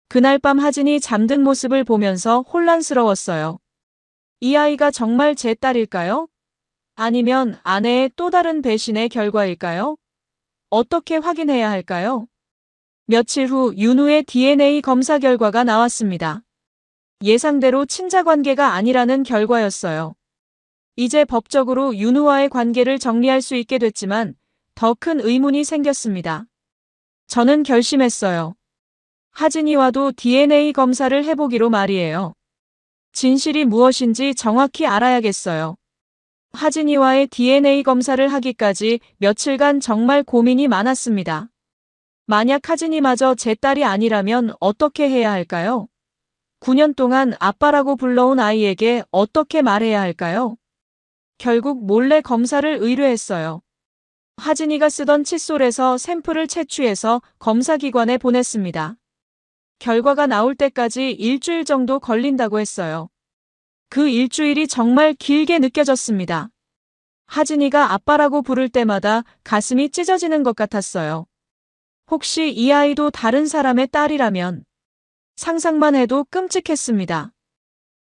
그날 밤 하진이 잠든 모습을 보면서 혼란스러웠어요. 이 아이가 정말 제 딸일까요? 아니면 아내의 또 다른 배신의 결과일까요? 어떻게 확인해야 할까요? 며칠 후 윤우의 DNA 검사 결과가 나왔습니다. 예상대로 친자 관계가 아니라는 결과였어요. 이제 법적으로 윤우와의 관계를 정리할 수 있게 됐지만 더 큰 의문이 생겼습니다. 저는 결심했어요. 하진이와도 DNA 검사를 해보기로 말이에요. 진실이 무엇인지 정확히 알아야겠어요. 하진이와의 DNA 검사를 하기까지 며칠간 정말 고민이 많았습니다. 만약 하진이마저 제 딸이 아니라면 어떻게 해야 할까요? 9년 동안 아빠라고 불러온 아이에게 어떻게 말해야 할까요? 결국 몰래 검사를 의뢰했어요. 하진이가 쓰던 칫솔에서 샘플을 채취해서 검사기관에 보냈습니다. 결과가 나올 때까지 일주일 정도 걸린다고 했어요. 그 일주일이 정말 길게 느껴졌습니다. 하진이가 아빠라고 부를 때마다 가슴이 찢어지는 것 같았어요. 혹시 이 아이도 다른 사람의 딸이라면 상상만 해도 끔찍했습니다.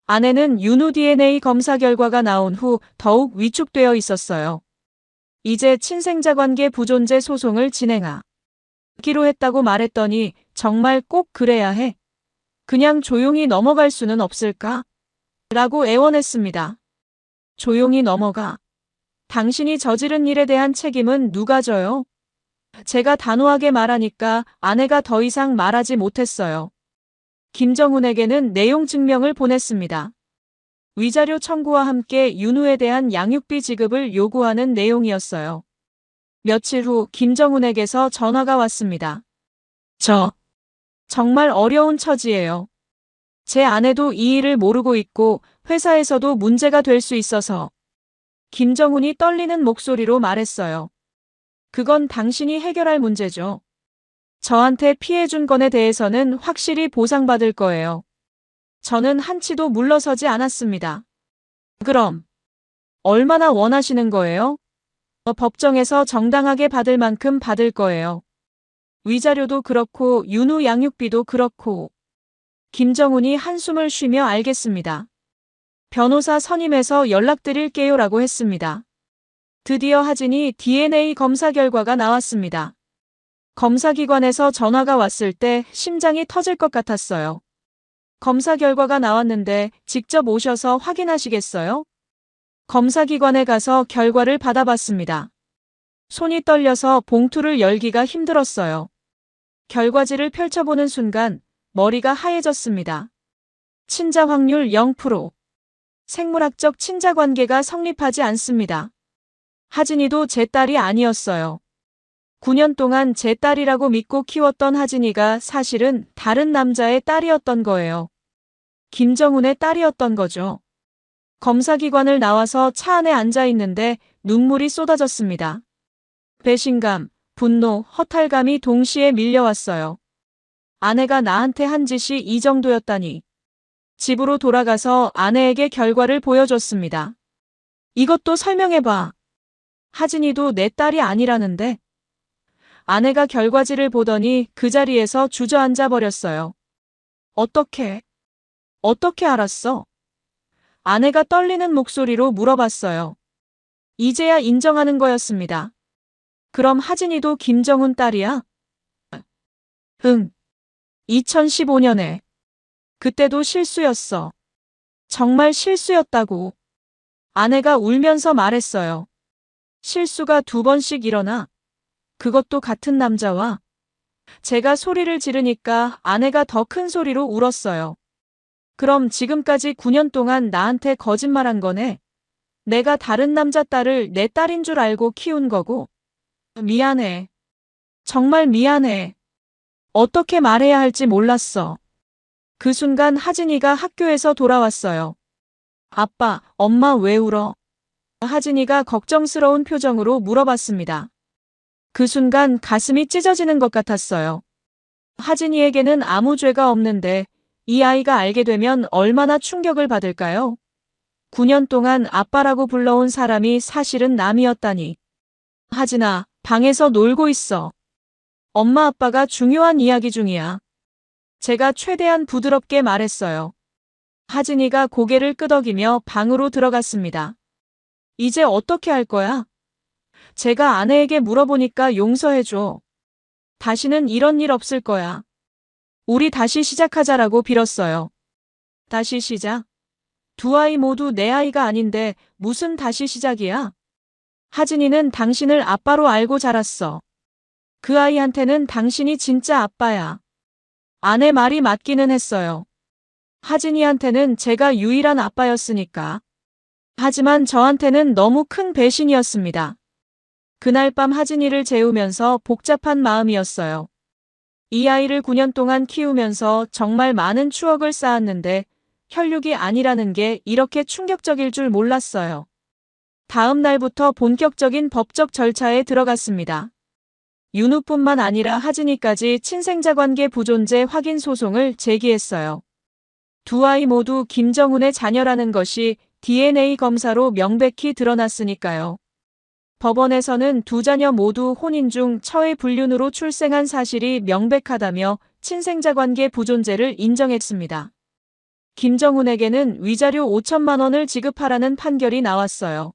아내는 윤우 DNA 검사 결과가 나온 후 더욱 위축되어 있었어요. 이제 친생자관계 부존재 소송을 진행하기로 했다고 말했더니 정말 꼭 그래야 해. 그냥 조용히 넘어갈 수는 없을까? 라고 애원했습니다. 조용히 넘어가. 당신이 저지른 일에 대한 책임은 누가 져요? 제가 단호하게 말하니까 아내가 더 이상 말하지 못했어요. 김정훈에게는 내용 증명을 보냈습니다. 위자료 청구와 함께 윤우에 대한 양육비 지급을 요구하는 내용이었어요. 며칠 후 김정훈에게서 전화가 왔습니다. 정말 어려운 처지예요. 제 아내도 이 일을 모르고 있고 회사에서도 문제가 될 수 있어서. 김정훈이 떨리는 목소리로 말했어요. 그건 당신이 해결할 문제죠. 저한테 피해준 건에 대해서는 확실히 보상받을 거예요. 저는 한치도 물러서지 않았습니다. 그럼 얼마나 원하시는 거예요? 법정에서 정당하게 받을 만큼 받을 거예요. 위자료도 그렇고 윤우 양육비도 그렇고. 김정훈이 한숨을 쉬며 알겠습니다. 변호사 선임해서 연락드릴게요라고 했습니다. 드디어 하진이 DNA 검사 결과가 나왔습니다. 검사기관에서 전화가 왔을 때 심장이 터질 것 같았어요. 검사 결과가 나왔는데 직접 오셔서 확인하시겠어요? 검사기관에 가서 결과를 받아봤습니다. 손이 떨려서 봉투를 열기가 힘들었어요. 결과지를 펼쳐보는 순간 머리가 하얘졌습니다. 친자 확률 0%. 생물학적 친자 관계가 성립하지 않습니다. 하진이도 제 딸이 아니었어요. 9년 동안 제 딸이라고 믿고 키웠던 하진이가 사실은 다른 남자의 딸이었던 거예요. 김정훈의 딸이었던 거죠. 검사기관을 나와서 차 안에 앉아 있는데 눈물이 쏟아졌습니다. 배신감, 분노, 허탈감이 동시에 밀려왔어요. 아내가 나한테 한 짓이 이 정도였다니. 집으로 돌아가서 아내에게 결과를 보여줬습니다. 이것도 설명해봐. 하진이도 내 딸이 아니라는데. 아내가 결과지를 보더니 그 자리에서 주저앉아 버렸어요. 어떻게 알았어? 아내가 떨리는 목소리로 물어봤어요. 이제야 인정하는 거였습니다. 그럼 하진이도 김정훈 딸이야? 응. 2015년에. 그때도 실수였어. 정말 실수였다고. 아내가 울면서 말했어요. 실수가 2번씩 일어나. 그것도 같은 남자와. 제가 소리를 지르니까 아내가 더 큰 소리로 울었어요. 그럼 지금까지 9년 동안 나한테 거짓말한 거네. 내가 다른 남자 딸을 내 딸인 줄 알고 키운 거고. 미안해. 정말 미안해. 어떻게 말해야 할지 몰랐어. 그 순간 하진이가 학교에서 돌아왔어요. 아빠, 엄마 왜 울어? 하진이가 걱정스러운 표정으로 물어봤습니다. 그 순간 가슴이 찢어지는 것 같았어요. 하진이에게는 아무 죄가 없는데 이 아이가 알게 되면 얼마나 충격을 받을까요? 9년 동안 아빠라고 불러온 사람이 사실은 남이었다니. 하진아, 방에서 놀고 있어. 엄마 아빠가 중요한 이야기 중이야. 제가 최대한 부드럽게 말했어요. 하진이가 고개를 끄덕이며 방으로 들어갔습니다. 이제 어떻게 할 거야? 제가 아내에게 물어보니까 용서해줘. 다시는 이런 일 없을 거야. 우리 다시 시작하자라고 빌었어요. 다시 시작? 두 아이 모두 내 아이가 아닌데 무슨 다시 시작이야? 하진이는 당신을 아빠로 알고 자랐어. 그 아이한테는 당신이 진짜 아빠야. 아내 말이 맞기는 했어요. 하진이한테는 제가 유일한 아빠였으니까. 하지만 저한테는 너무 큰 배신이었습니다. 그날 밤 하진이를 재우면서 복잡한 마음이었어요. 이 아이를 9년 동안 키우면서 정말 많은 추억을 쌓았는데 혈육이 아니라는 게 이렇게 충격적일 줄 몰랐어요. 다음 날부터 본격적인 법적 절차에 들어갔습니다. 윤우뿐만 아니라 하진이까지 친생자 관계 부존재 확인 소송을 제기했어요. 두 아이 모두 김정훈의 자녀라는 것이 DNA 검사로 명백히 드러났으니까요. 법원에서는 두 자녀 모두 혼인 중 처의 불륜으로 출생한 사실이 명백하다며 친생자 관계 부존재를 인정했습니다. 김정훈에게는 위자료 5천만 원을 지급하라는 판결이 나왔어요.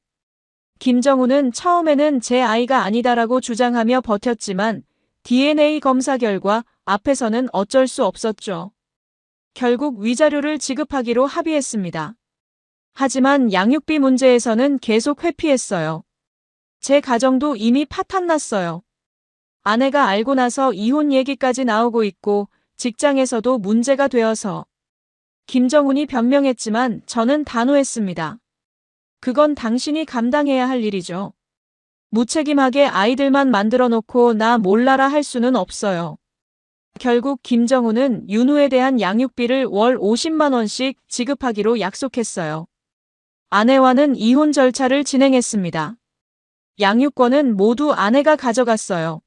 김정훈은 처음에는 제 아이가 아니다라고 주장하며 버텼지만 DNA 검사 결과 앞에서는 어쩔 수 없었죠. 결국 위자료를 지급하기로 합의했습니다. 하지만 양육비 문제에서는 계속 회피했어요. 제 가정도 이미 파탄났어요. 아내가 알고 나서 이혼 얘기까지 나오고 있고 직장에서도 문제가 되어서. 김정훈이 변명했지만 저는 단호했습니다. 그건 당신이 감당해야 할 일이죠. 무책임하게 아이들만 만들어 놓고 나 몰라라 할 수는 없어요. 결국 김정훈은 윤우에 대한 양육비를 월 50만 원씩 지급하기로 약속했어요. 아내와는 이혼 절차를 진행했습니다. 양육권은 모두 아내가 가져갔어요.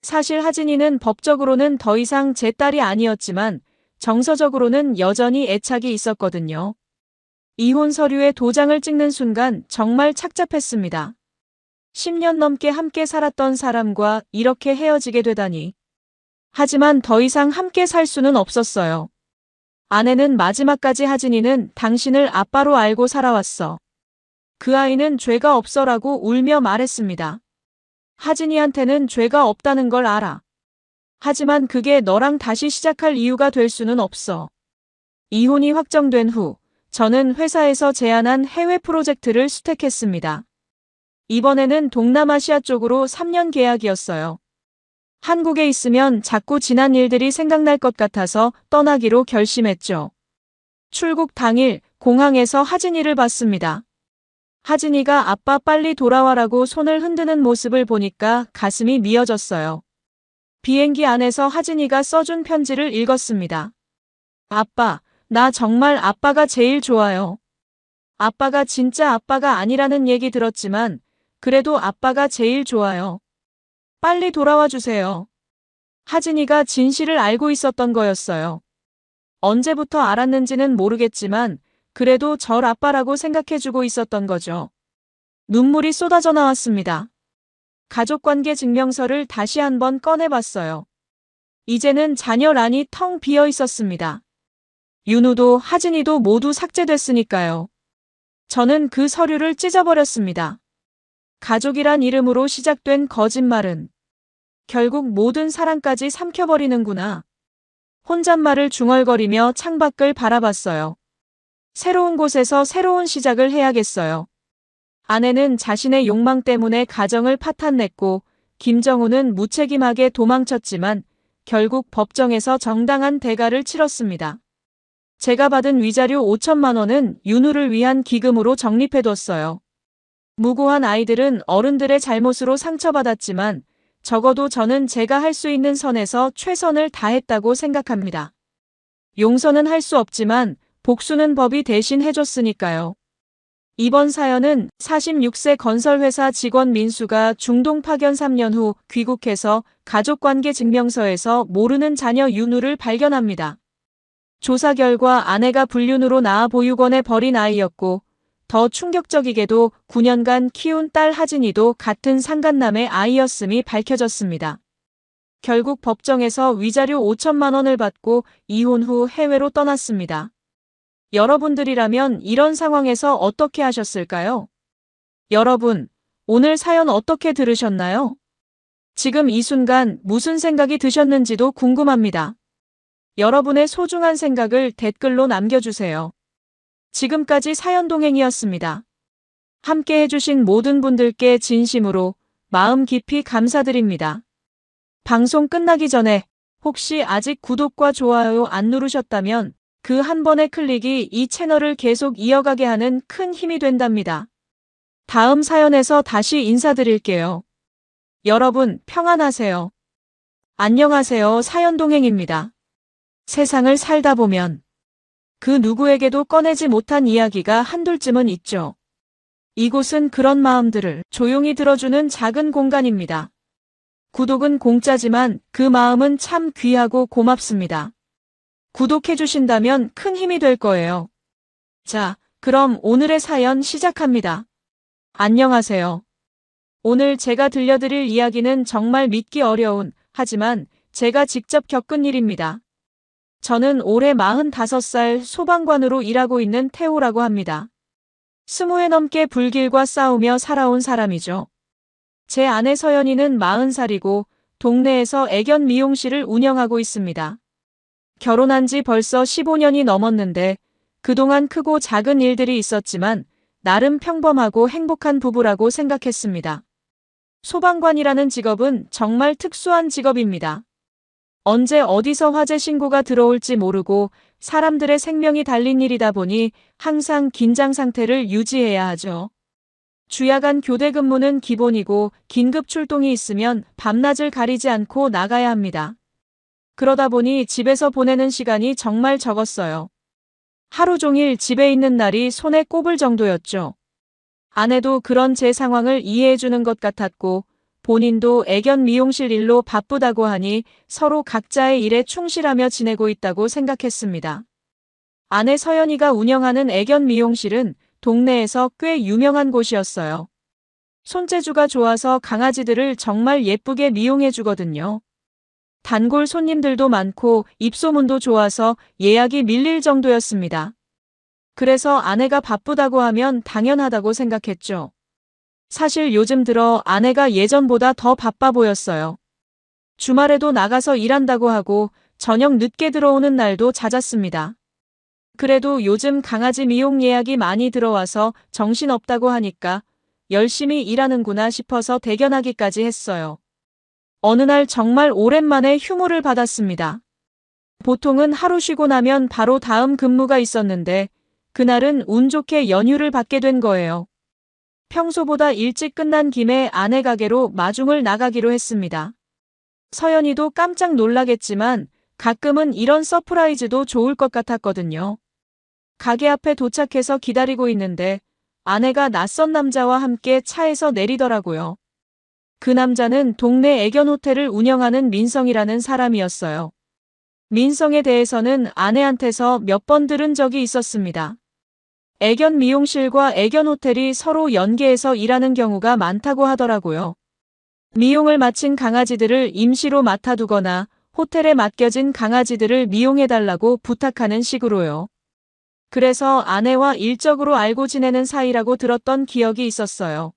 사실 하진이는 법적으로는 더 이상 제 딸이 아니었지만 정서적으로는 여전히 애착이 있었거든요. 이혼 서류에 도장을 찍는 순간 정말 착잡했습니다. 10년 넘게 함께 살았던 사람과 이렇게 헤어지게 되다니. 하지만 더 이상 함께 살 수는 없었어요. 아내는 마지막까지 하진이는 당신을 아빠로 알고 살아왔어. 그 아이는 죄가 없어라고 울며 말했습니다. 하진이한테는 죄가 없다는 걸 알아. 하지만 그게 너랑 다시 시작할 이유가 될 수는 없어. 이혼이 확정된 후 저는 회사에서 제안한 해외 프로젝트를 수택했습니다. 이번에는 동남아시아 쪽으로 3년 계약이었어요. 한국에 있으면 자꾸 지난 일들이 생각날 것 같아서 떠나기로 결심했죠. 출국 당일 공항에서 하진이를 봤습니다. 하진이가 아빠 빨리 돌아와라고 손을 흔드는 모습을 보니까 가슴이 미어졌어요. 비행기 안에서 하진이가 써준 편지를 읽었습니다. 아빠, 나 정말 아빠가 제일 좋아요. 아빠가 진짜 아빠가 아니라는 얘기 들었지만 그래도 아빠가 제일 좋아요. 빨리 돌아와 주세요. 하진이가 진실을 알고 있었던 거였어요. 언제부터 알았는지는 모르겠지만 그래도 절 아빠라고 생각해주고 있었던 거죠. 눈물이 쏟아져 나왔습니다. 가족관계 증명서를 다시 한번 꺼내봤어요. 이제는 자녀란이 텅 비어 있었습니다. 윤우도 하진이도 모두 삭제됐으니까요. 저는 그 서류를 찢어버렸습니다. 가족이란 이름으로 시작된 거짓말은 결국 모든 사랑까지 삼켜버리는구나. 혼잣말을 중얼거리며 창밖을 바라봤어요. 새로운 곳에서 새로운 시작을 해야겠어요. 아내는 자신의 욕망 때문에 가정을 파탄냈고 김정훈은 무책임하게 도망쳤지만 결국 법정에서 정당한 대가를 치렀습니다. 제가 받은 위자료 5천만 원은 윤우를 위한 기금으로 적립해뒀어요. 무고한 아이들은 어른들의 잘못으로 상처받았지만 적어도 저는 제가 할 수 있는 선에서 최선을 다했다고 생각합니다. 용서는 할 수 없지만 복수는 법이 대신 해줬으니까요. 이번 사연은 46세 건설회사 직원 민수가 중동 파견 3년 후 귀국해서 가족관계 증명서에서 모르는 자녀 윤우를 발견합니다. 조사 결과 아내가 불륜으로 낳아 보육원에 버린 아이였고 더 충격적이게도 9년간 키운 딸 하진이도 같은 상간남의 아이였음이 밝혀졌습니다. 결국 법정에서 위자료 5천만 원을 받고 이혼 후 해외로 떠났습니다. 여러분들이라면 이런 상황에서 어떻게 하셨을까요? 여러분, 오늘 사연 어떻게 들으셨나요? 지금 이 순간 무슨 생각이 드셨는지도 궁금합니다. 여러분의 소중한 생각을 댓글로 남겨주세요. 지금까지 사연동행이었습니다. 함께 해주신 모든 분들께 진심으로 마음 깊이 감사드립니다. 방송 끝나기 전에 혹시 아직 구독과 좋아요 안 누르셨다면 그 한 번의 클릭이 이 채널을 계속 이어가게 하는 큰 힘이 된답니다. 다음 사연에서 다시 인사드릴게요. 여러분 평안하세요. 안녕하세요. 사연동행입니다. 세상을 살다 보면 그 누구에게도 꺼내지 못한 이야기가 한둘쯤은 있죠. 이곳은 그런 마음들을 조용히 들어주는 작은 공간입니다. 구독은 공짜지만 그 마음은 참 귀하고 고맙습니다. 구독해주신다면 큰 힘이 될 거예요. 자, 그럼 오늘의 사연 시작합니다. 안녕하세요. 오늘 제가 들려드릴 이야기는 정말 믿기 어려운, 하지만 제가 직접 겪은 일입니다. 저는 올해 45살 소방관으로 일하고 있는 태호라고 합니다. 20회 넘게 불길과 싸우며 살아온 사람이죠. 제 아내 서연이는 40살이고 동네에서 애견 미용실을 운영하고 있습니다. 결혼한 지 벌써 15년이 넘었는데 그동안 크고 작은 일들이 있었지만 나름 평범하고 행복한 부부라고 생각했습니다. 소방관이라는 직업은 정말 특수한 직업입니다. 언제 어디서 화재 신고가 들어올지 모르고 사람들의 생명이 달린 일이다 보니 항상 긴장 상태를 유지해야 하죠. 주야간 교대 근무는 기본이고 긴급 출동이 있으면 밤낮을 가리지 않고 나가야 합니다. 그러다 보니 집에서 보내는 시간이 정말 적었어요. 하루 종일 집에 있는 날이 손에 꼽을 정도였죠. 아내도 그런 제 상황을 이해해주는 것 같았고 본인도 애견 미용실 일로 바쁘다고 하니 서로 각자의 일에 충실하며 지내고 있다고 생각했습니다. 아내 서연이가 운영하는 애견 미용실은 동네에서 꽤 유명한 곳이었어요. 손재주가 좋아서 강아지들을 정말 예쁘게 미용해 주거든요. 단골 손님들도 많고 입소문도 좋아서 예약이 밀릴 정도였습니다. 그래서 아내가 바쁘다고 하면 당연하다고 생각했죠. 사실 요즘 들어 아내가 예전보다 더 바빠 보였어요. 주말에도 나가서 일한다고 하고 저녁 늦게 들어오는 날도 잦았습니다. 그래도 요즘 강아지 미용 예약이 많이 들어와서 정신없다고 하니까 열심히 일하는구나 싶어서 대견하기까지 했어요. 어느 날 정말 오랜만에 휴무를 받았습니다. 보통은 하루 쉬고 나면 바로 다음 근무가 있었는데 그날은 운 좋게 연휴를 받게 된 거예요. 평소보다 일찍 끝난 김에 아내 가게로 마중을 나가기로 했습니다. 서연이도 깜짝 놀라겠지만 가끔은 이런 서프라이즈도 좋을 것 같았거든요. 가게 앞에 도착해서 기다리고 있는데 아내가 낯선 남자와 함께 차에서 내리더라고요. 그 남자는 동네 애견 호텔을 운영하는 민성이라는 사람이었어요. 민성에 대해서는 아내한테서 몇 번 들은 적이 있었습니다. 애견 미용실과 애견 호텔이 서로 연계해서 일하는 경우가 많다고 하더라고요. 미용을 마친 강아지들을 임시로 맡아두거나 호텔에 맡겨진 강아지들을 미용해달라고 부탁하는 식으로요. 그래서 아내와 일적으로 알고 지내는 사이라고 들었던 기억이 있었어요.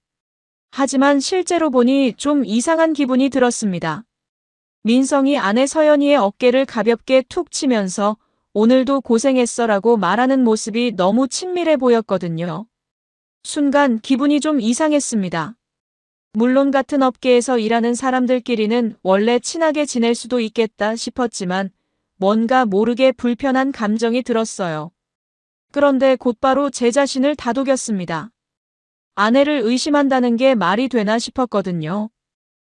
하지만 실제로 보니 좀 이상한 기분이 들었습니다. 민성이 아내 서연이의 어깨를 가볍게 툭 치면서 오늘도 고생했어라고 말하는 모습이 너무 친밀해 보였거든요. 순간 기분이 좀 이상했습니다. 물론 같은 업계에서 일하는 사람들끼리는 원래 친하게 지낼 수도 있겠다 싶었지만 뭔가 모르게 불편한 감정이 들었어요. 그런데 곧바로 제 자신을 다독였습니다. 아내를 의심한다는 게 말이 되나 싶었거든요.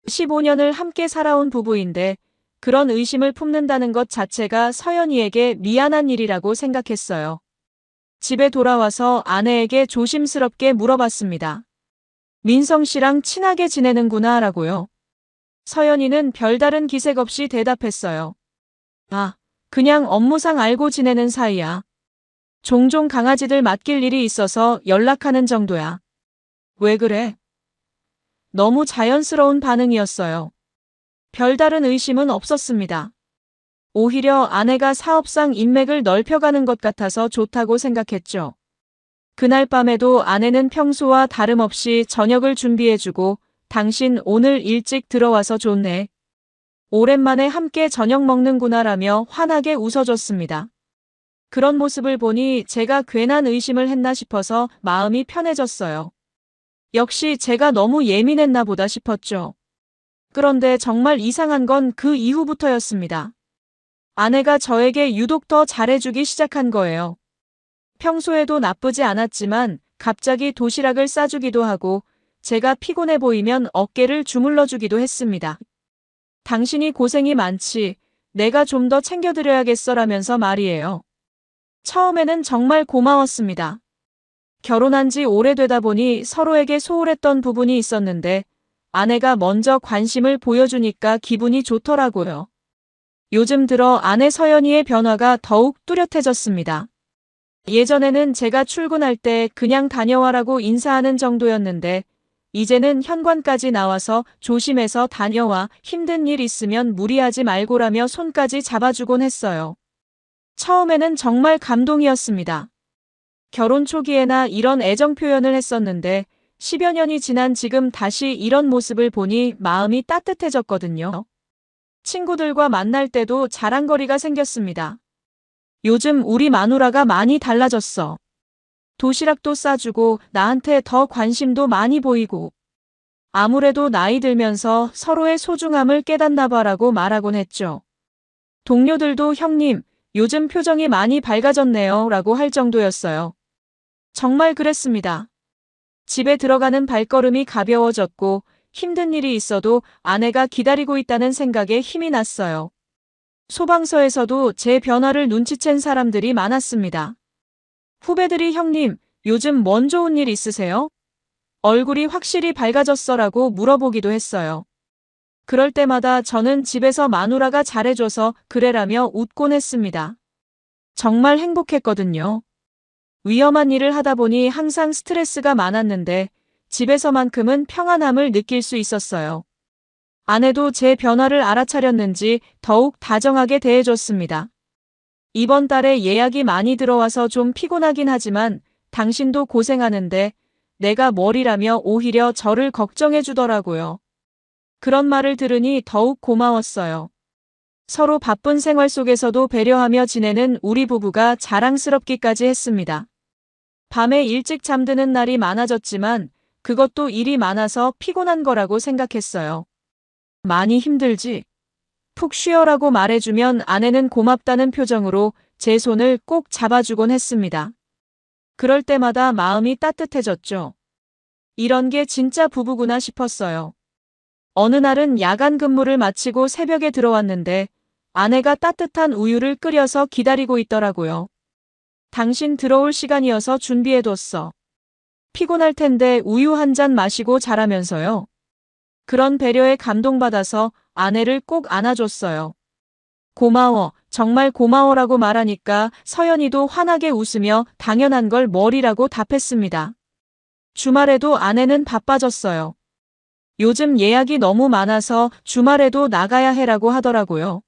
15년을 함께 살아온 부부인데 그런 의심을 품는다는 것 자체가 서연이에게 미안한 일이라고 생각했어요. 집에 돌아와서 아내에게 조심스럽게 물어봤습니다. 민성 씨랑 친하게 지내는구나 라고요. 서연이는 별다른 기색 없이 대답했어요. 아, 그냥 업무상 알고 지내는 사이야. 종종 강아지들 맡길 일이 있어서 연락하는 정도야. 왜 그래? 너무 자연스러운 반응이었어요. 별다른 의심은 없었습니다. 오히려 아내가 사업상 인맥을 넓혀가는 것 같아서 좋다고 생각했죠. 그날 밤에도 아내는 평소와 다름없이 저녁을 준비해주고 당신 오늘 일찍 들어와서 좋네. 오랜만에 함께 저녁 먹는구나라며 환하게 웃어줬습니다. 그런 모습을 보니 제가 괜한 의심을 했나 싶어서 마음이 편해졌어요. 역시 제가 너무 예민했나 보다 싶었죠. 그런데 정말 이상한 건 그 이후부터였습니다. 아내가 저에게 유독 더 잘해주기 시작한 거예요. 평소에도 나쁘지 않았지만 갑자기 도시락을 싸주기도 하고 제가 피곤해 보이면 어깨를 주물러주기도 했습니다. 당신이 고생이 많지. 내가 좀 더 챙겨드려야겠어라면서 말이에요. 처음에는 정말 고마웠습니다. 결혼한 지 오래되다 보니 서로에게 소홀했던 부분이 있었는데 아내가 먼저 관심을 보여주니까 기분이 좋더라고요. 요즘 들어 아내 서연이의 변화가 더욱 뚜렷해졌습니다. 예전에는 제가 출근할 때 그냥 다녀와라고 인사하는 정도였는데 이제는 현관까지 나와서 조심해서 다녀와, 힘든 일 있으면 무리하지 말고라며 손까지 잡아주곤 했어요. 처음에는 정말 감동이었습니다. 결혼 초기에나 이런 애정 표현을 했었는데 10여 년이 지난 지금 다시 이런 모습을 보니 마음이 따뜻해졌거든요. 친구들과 만날 때도 자랑거리가 생겼습니다. 요즘 우리 마누라가 많이 달라졌어. 도시락도 싸주고 나한테 더 관심도 많이 보이고 아무래도 나이 들면서 서로의 소중함을 깨닫나 봐라고 말하곤 했죠. 동료들도 형님, 요즘 표정이 많이 밝아졌네요 라고 할 정도였어요. 정말 그랬습니다. 집에 들어가는 발걸음이 가벼워졌고 힘든 일이 있어도 아내가 기다리고 있다는 생각에 힘이 났어요. 소방서에서도 제 변화를 눈치챈 사람들이 많았습니다. 후배들이 형님, 요즘 뭔 좋은 일 있으세요? 얼굴이 확실히 밝아졌어라고 물어보기도 했어요. 그럴 때마다 저는 집에서 마누라가 잘해줘서 그래라며 웃곤 했습니다. 정말 행복했거든요. 위험한 일을 하다 보니 항상 스트레스가 많았는데 집에서만큼은 평안함을 느낄 수 있었어요. 아내도 제 변화를 알아차렸는지 더욱 다정하게 대해줬습니다. 이번 달에 예약이 많이 들어와서 좀 피곤하긴 하지만 당신도 고생하는데 내가 뭘이라며 오히려 저를 걱정해 주더라고요. 그런 말을 들으니 더욱 고마웠어요. 서로 바쁜 생활 속에서도 배려하며 지내는 우리 부부가 자랑스럽기까지 했습니다. 밤에 일찍 잠드는 날이 많아졌지만 그것도 일이 많아서 피곤한 거라고 생각했어요. 많이 힘들지? 푹 쉬어라고 말해주면 아내는 고맙다는 표정으로 제 손을 꼭 잡아주곤 했습니다. 그럴 때마다 마음이 따뜻해졌죠. 이런 게 진짜 부부구나 싶었어요. 어느 날은 야간 근무를 마치고 새벽에 들어왔는데 아내가 따뜻한 우유를 끓여서 기다리고 있더라고요. 당신 들어올 시간이어서 준비해뒀어. 피곤할 텐데 우유 한 잔 마시고 자라면서요. 그런 배려에 감동받아서 아내를 꼭 안아줬어요. 고마워, 정말 고마워라고 말하니까 서연이도 환하게 웃으며 당연한 걸 뭐리라고 답했습니다. 주말에도 아내는 바빠졌어요. 요즘 예약이 너무 많아서 주말에도 나가야 해라고 하더라고요.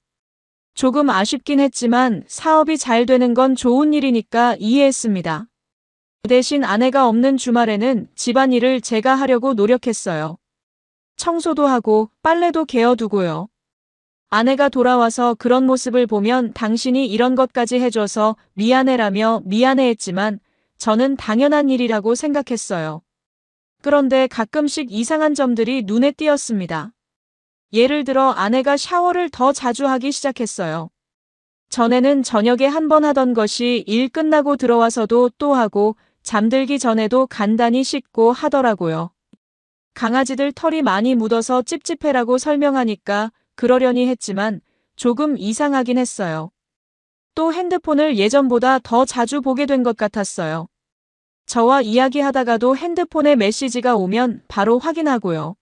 조금 아쉽긴 했지만 사업이 잘 되는 건 좋은 일이니까 이해했습니다. 대신 아내가 없는 주말에는 집안일을 제가 하려고 노력했어요. 청소도 하고 빨래도 개어두고요. 아내가 돌아와서 그런 모습을 보면 당신이 이런 것까지 해줘서 미안해라며 미안해했지만 저는 당연한 일이라고 생각했어요. 그런데 가끔씩 이상한 점들이 눈에 띄었습니다. 예를 들어 아내가 샤워를 더 자주 하기 시작했어요. 전에는 저녁에 한 번 하던 것이 일 끝나고 들어와서도 또 하고 잠들기 전에도 간단히 씻고 하더라고요. 강아지들 털이 많이 묻어서 찝찝해라고 설명하니까 그러려니 했지만 조금 이상하긴 했어요. 또 핸드폰을 예전보다 더 자주 보게 된 것 같았어요. 저와 이야기하다가도 핸드폰에 메시지가 오면 바로 확인하고요.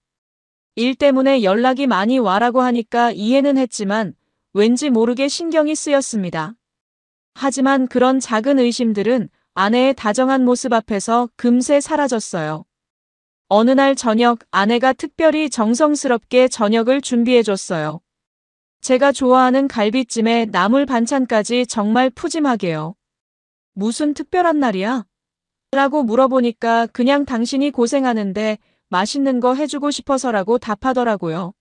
일 때문에 연락이 많이 와라고 하니까 이해는 했지만 왠지 모르게 신경이 쓰였습니다. 하지만 그런 작은 의심들은 아내의 다정한 모습 앞에서 금세 사라졌어요. 어느 날 저녁 아내가 특별히 정성스럽게 저녁을 준비해줬어요. 제가 좋아하는 갈비찜에 나물 반찬까지 정말 푸짐하게요. 무슨 특별한 날이야? 라고 물어보니까 그냥 당신이 고생하는데 맛있는 거 해주고 싶어서라고 답하더라고요.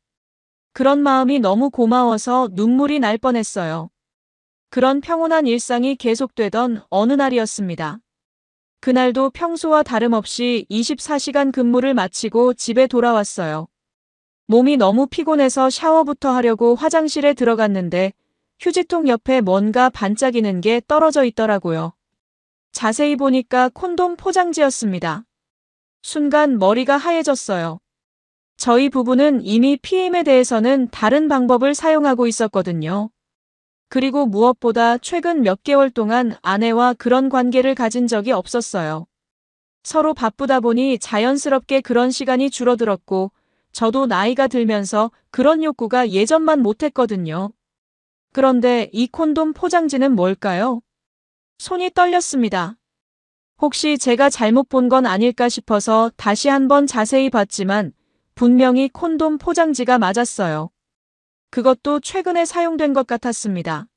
그런 마음이 너무 고마워서 눈물이 날 뻔했어요. 그런 평온한 일상이 계속되던 어느 날이었습니다. 그날도 평소와 다름없이 24시간 근무를 마치고 집에 돌아왔어요. 몸이 너무 피곤해서 샤워부터 하려고 화장실에 들어갔는데 휴지통 옆에 뭔가 반짝이는 게 떨어져 있더라고요. 자세히 보니까 콘돔 포장지였습니다. 순간 머리가 하얘졌어요. 저희 부부는 이미 피임에 대해서는 다른 방법을 사용하고 있었거든요. 그리고 무엇보다 최근 몇 개월 동안 아내와 그런 관계를 가진 적이 없었어요. 서로 바쁘다 보니 자연스럽게 그런 시간이 줄어들었고, 저도 나이가 들면서 그런 욕구가 예전만 못했거든요. 그런데 이 콘돔 포장지는 뭘까요? 손이 떨렸습니다. 혹시 제가 잘못 본 건 아닐까 싶어서 다시 한번 자세히 봤지만 분명히 콘돔 포장지가 맞았어요. 그것도 최근에 사용된 것 같았습니다.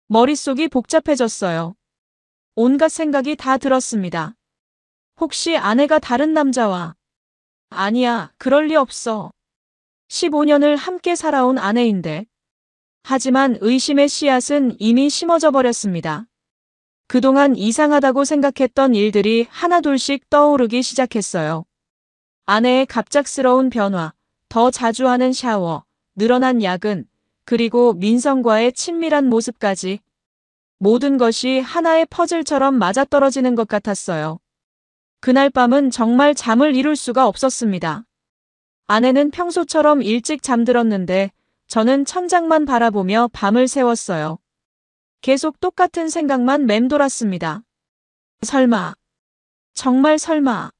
머릿속이 복잡해졌어요. 온갖 생각이 다 들었습니다. 혹시 아내가 다른 남자와? 아니야, 그럴 리 없어. 15년을 함께 살아온 아내인데. 하지만 의심의 씨앗은 이미 심어져 버렸습니다. 그동안 이상하다고 생각했던 일들이 하나둘씩 떠오르기 시작했어요. 아내의 갑작스러운 변화, 더 자주 하는 샤워, 늘어난 야근, 그리고 민성과의 친밀한 모습까지 모든 것이 하나의 퍼즐처럼 맞아떨어지는 것 같았어요. 그날 밤은 정말 잠을 이룰 수가 없었습니다. 아내는 평소처럼 일찍 잠들었는데 저는 천장만 바라보며 밤을 새웠어요. 계속 똑같은 생각만 맴돌았습니다. 설마, 정말 설마.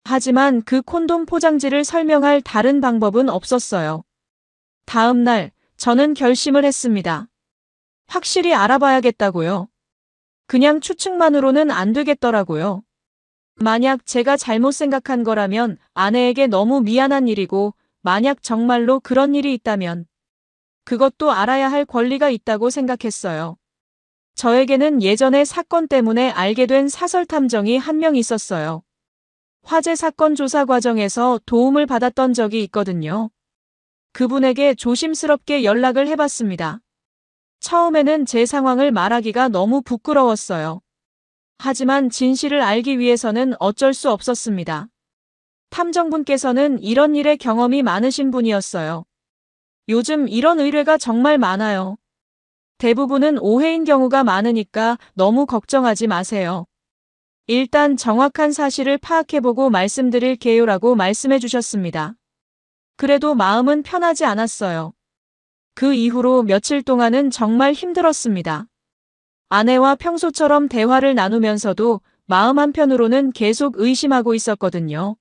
하지만 그 콘돔 포장지를 설명할 다른 방법은 없었어요. 다음 날, 저는 결심을 했습니다. 확실히 알아봐야겠다고요. 그냥 추측만으로는 안 되겠더라고요. 만약 제가 잘못 생각한 거라면 아내에게 너무 미안한 일이고, 만약 정말로 그런 일이 있다면 그것도 알아야 할 권리가 있다고 생각했어요. 저에게는 예전의 사건 때문에 알게 된 사설 탐정이 한 명 있었어요. 화재 사건 조사 과정에서 도움을 받았던 적이 있거든요. 그분에게 조심스럽게 연락을 해봤습니다. 처음에는 제 상황을 말하기가 너무 부끄러웠어요. 하지만 진실을 알기 위해서는 어쩔 수 없었습니다. 탐정분께서는 이런 일에 경험이 많으신 분이었어요. 요즘 이런 의뢰가 정말 많아요. 대부분은 오해인 경우가 많으니까 너무 걱정하지 마세요. 일단 정확한 사실을 파악해보고 말씀드릴게요라고 말씀해 주셨습니다. 그래도 마음은 편하지 않았어요. 그 이후로 며칠 동안은 정말 힘들었습니다. 아내와 평소처럼 대화를 나누면서도 마음 한편으로는 계속 의심하고 있었거든요.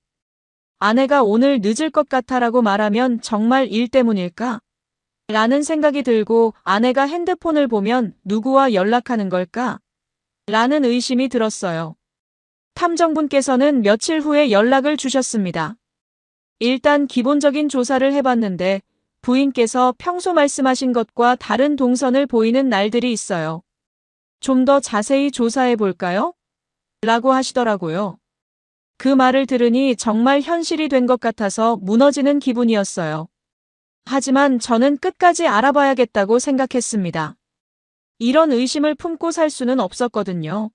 아내가 오늘 늦을 것 같아라고 말하면 정말 일 때문일까? 라는 생각이 들고 아내가 핸드폰을 보면 누구와 연락하는 걸까? 라는 의심이 들었어요. 탐정분께서는 며칠 후에 연락을 주셨습니다. 일단 기본적인 조사를 해봤는데 부인께서 평소 말씀하신 것과 다른 동선을 보이는 날들이 있어요. 좀 더 자세히 조사해 볼까요? 라고 하시더라고요. 그 말을 들으니 정말 현실이 된 것 같아서 무너지는 기분이었어요. 하지만 저는 끝까지 알아봐야겠다고 생각했습니다. 이런 의심을 품고 살 수는 없었거든요.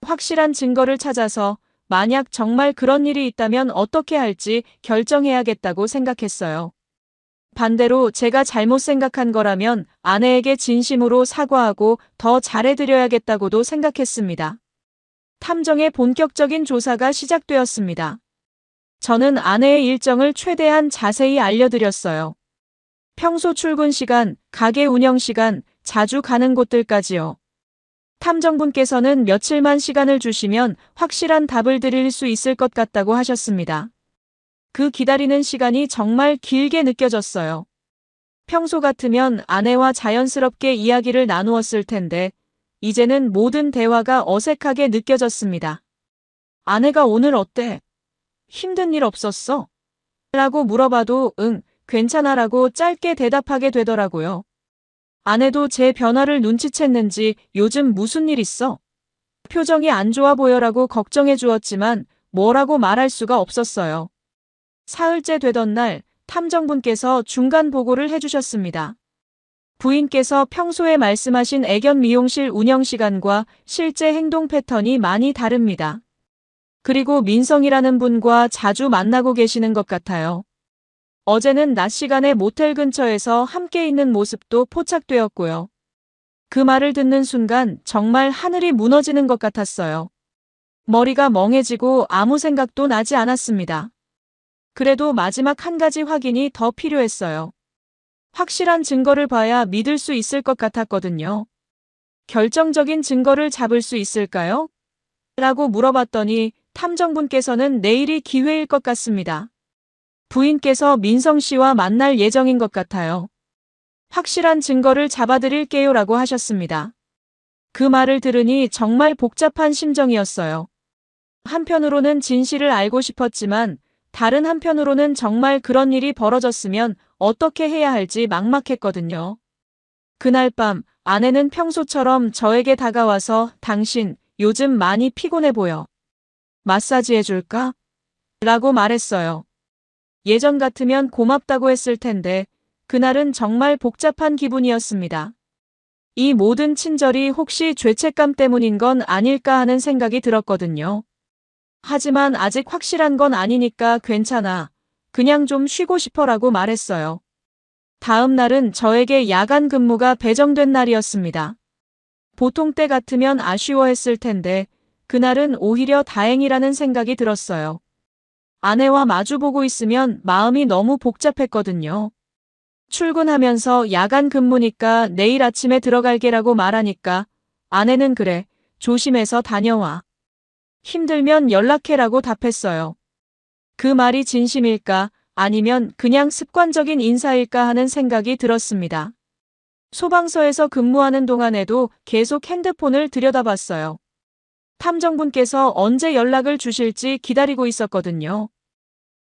확실한 증거를 찾아서 만약 정말 그런 일이 있다면 어떻게 할지 결정해야겠다고 생각했어요. 반대로 제가 잘못 생각한 거라면 아내에게 진심으로 사과하고 더 잘해드려야겠다고도 생각했습니다. 탐정의 본격적인 조사가 시작되었습니다. 저는 아내의 일정을 최대한 자세히 알려드렸어요. 평소 출근 시간, 가게 운영 시간, 자주 가는 곳들까지요. 탐정분께서는 며칠만 시간을 주시면 확실한 답을 드릴 수 있을 것 같다고 하셨습니다. 그 기다리는 시간이 정말 길게 느껴졌어요. 평소 같으면 아내와 자연스럽게 이야기를 나누었을 텐데 이제는 모든 대화가 어색하게 느껴졌습니다. 아내가 오늘 어때? 힘든 일 없었어? 라고 물어봐도 응, 괜찮아 라고 짧게 대답하게 되더라고요. 아내도 제 변화를 눈치챘는지 요즘 무슨 일 있어? 표정이 안 좋아 보여라고 걱정해 주었지만 뭐라고 말할 수가 없었어요. 사흘째 되던 날 탐정분께서 중간 보고를 해주셨습니다. 부인께서 평소에 말씀하신 애견 미용실 운영 시간과 실제 행동 패턴이 많이 다릅니다. 그리고 민성이라는 분과 자주 만나고 계시는 것 같아요. 어제는 낮 시간에 모텔 근처에서 함께 있는 모습도 포착되었고요. 그 말을 듣는 순간 정말 하늘이 무너지는 것 같았어요. 머리가 멍해지고 아무 생각도 나지 않았습니다. 그래도 마지막 한 가지 확인이 더 필요했어요. 확실한 증거를 봐야 믿을 수 있을 것 같았거든요. 결정적인 증거를 잡을 수 있을까요? 라고 물어봤더니 탐정분께서는 내일이 기회일 것 같습니다. 부인께서 민성 씨와 만날 예정인 것 같아요. 확실한 증거를 잡아드릴게요 라고 하셨습니다. 그 말을 들으니 정말 복잡한 심정이었어요. 한편으로는 진실을 알고 싶었지만 다른 한편으로는 정말 그런 일이 벌어졌으면 어떻게 해야 할지 막막했거든요. 그날 밤 아내는 평소처럼 저에게 다가와서 당신 요즘 많이 피곤해 보여. 마사지 해줄까? 라고 말했어요. 예전 같으면 고맙다고 했을 텐데 그날은 정말 복잡한 기분이었습니다. 이 모든 친절이 혹시 죄책감 때문인 건 아닐까 하는 생각이 들었거든요. 하지만 아직 확실한 건 아니니까 괜찮아. 그냥 좀 쉬고 싶어라고 말했어요. 다음 날은 저에게 야간 근무가 배정된 날이었습니다. 보통 때 같으면 아쉬워했을 텐데 그날은 오히려 다행이라는 생각이 들었어요. 아내와 마주보고 있으면 마음이 너무 복잡했거든요. 출근하면서 야간 근무니까 내일 아침에 들어갈게라고 말하니까 아내는 그래, 조심해서 다녀와. 힘들면 연락해라고 답했어요. 그 말이 진심일까 아니면 그냥 습관적인 인사일까 하는 생각이 들었습니다. 소방서에서 근무하는 동안에도 계속 핸드폰을 들여다봤어요. 탐정분께서 언제 연락을 주실지 기다리고 있었거든요.